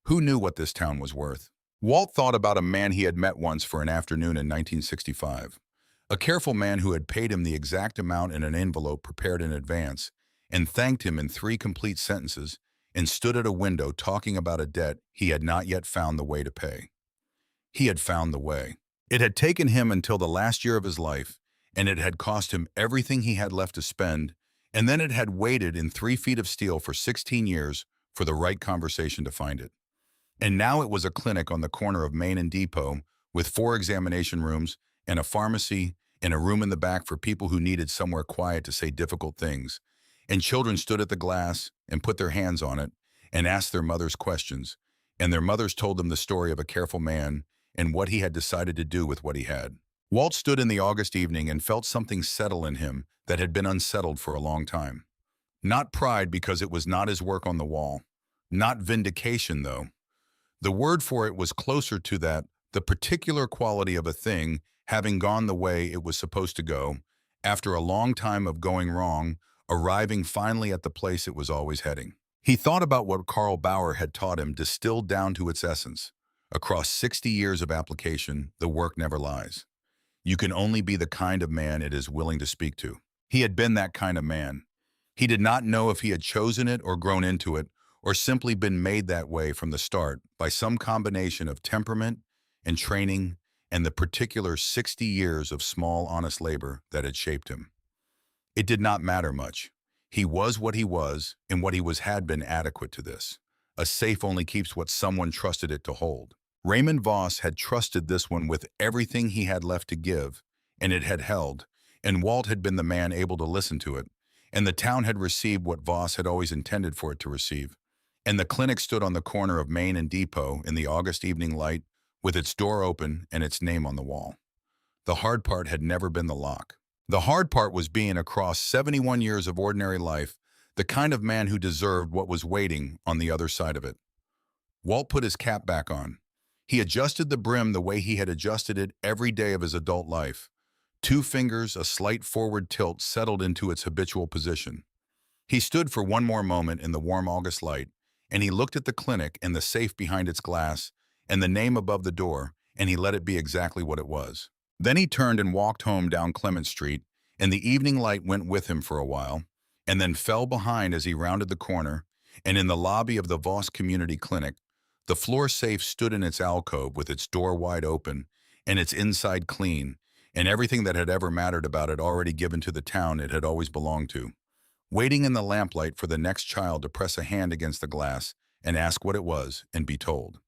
Who knew what this town was worth? Walt thought about a man he had met once for an afternoon in 1965. A careful man who had paid him the exact amount in an envelope prepared in advance and thanked him in 3 complete sentences and stood at a window talking about a debt he had not yet found the way to pay. He had found the way. It had taken him until the last year of his life, and it had cost him everything he had left to spend, and then it had waited in 3 feet of steel for 16 years for the right conversation to find it. And now it was a clinic on the corner of Main and Depot with 4 examination rooms and a pharmacy and a room in the back for people who needed somewhere quiet to say difficult things. And children stood at the glass and put their hands on it and asked their mothers questions, and their mothers told them the story of a careful man and what he had decided to do with what he had. Walt stood in the August evening and felt something settle in him that had been unsettled for a long time. Not pride because it was not his work on the wall. Not vindication, though. The word for it was closer to that, the particular quality of a thing having gone the way it was supposed to go, after a long time of going wrong, arriving finally at the place it was always heading. He thought about what Karl Bauer had taught him distilled down to its essence. Across 60 years of application, the work never lies. You can only be the kind of man it is willing to speak to. He had been that kind of man. He did not know if he had chosen it or grown into it, or simply been made that way from the start by some combination of temperament and training and the particular 60 years of small, honest labor that had shaped him. It did not matter much. He was what he was, and what he was had been adequate to this. A safe only keeps what someone trusted it to hold. Raymond Voss had trusted this one with everything he had left to give, and it had held, and Walt had been the man able to listen to it, and the town had received what Voss had always intended for it to receive. And the clinic stood on the corner of Main and Depot in the August evening light, with its door open and its name on the wall. The hard part had never been the lock. The hard part was being across 71 years of ordinary life, the kind of man who deserved what was waiting on the other side of it. Walt put his cap back on. He adjusted the brim the way he had adjusted it every day of his adult life. 2 fingers, a slight forward tilt settled into its habitual position. He stood for one more moment in the warm August light, and he looked at the clinic and the safe behind its glass and the name above the door, and he let it be exactly what it was. Then he turned and walked home down Clement Street, and the evening light went with him for a while, and then fell behind as he rounded the corner, and in the lobby of the Voss Community Clinic, the floor safe stood in its alcove with its door wide open and its inside clean, and everything that had ever mattered about it already given to the town it had always belonged to, waiting in the lamplight for the next child to press a hand against the glass and ask what it was and be told.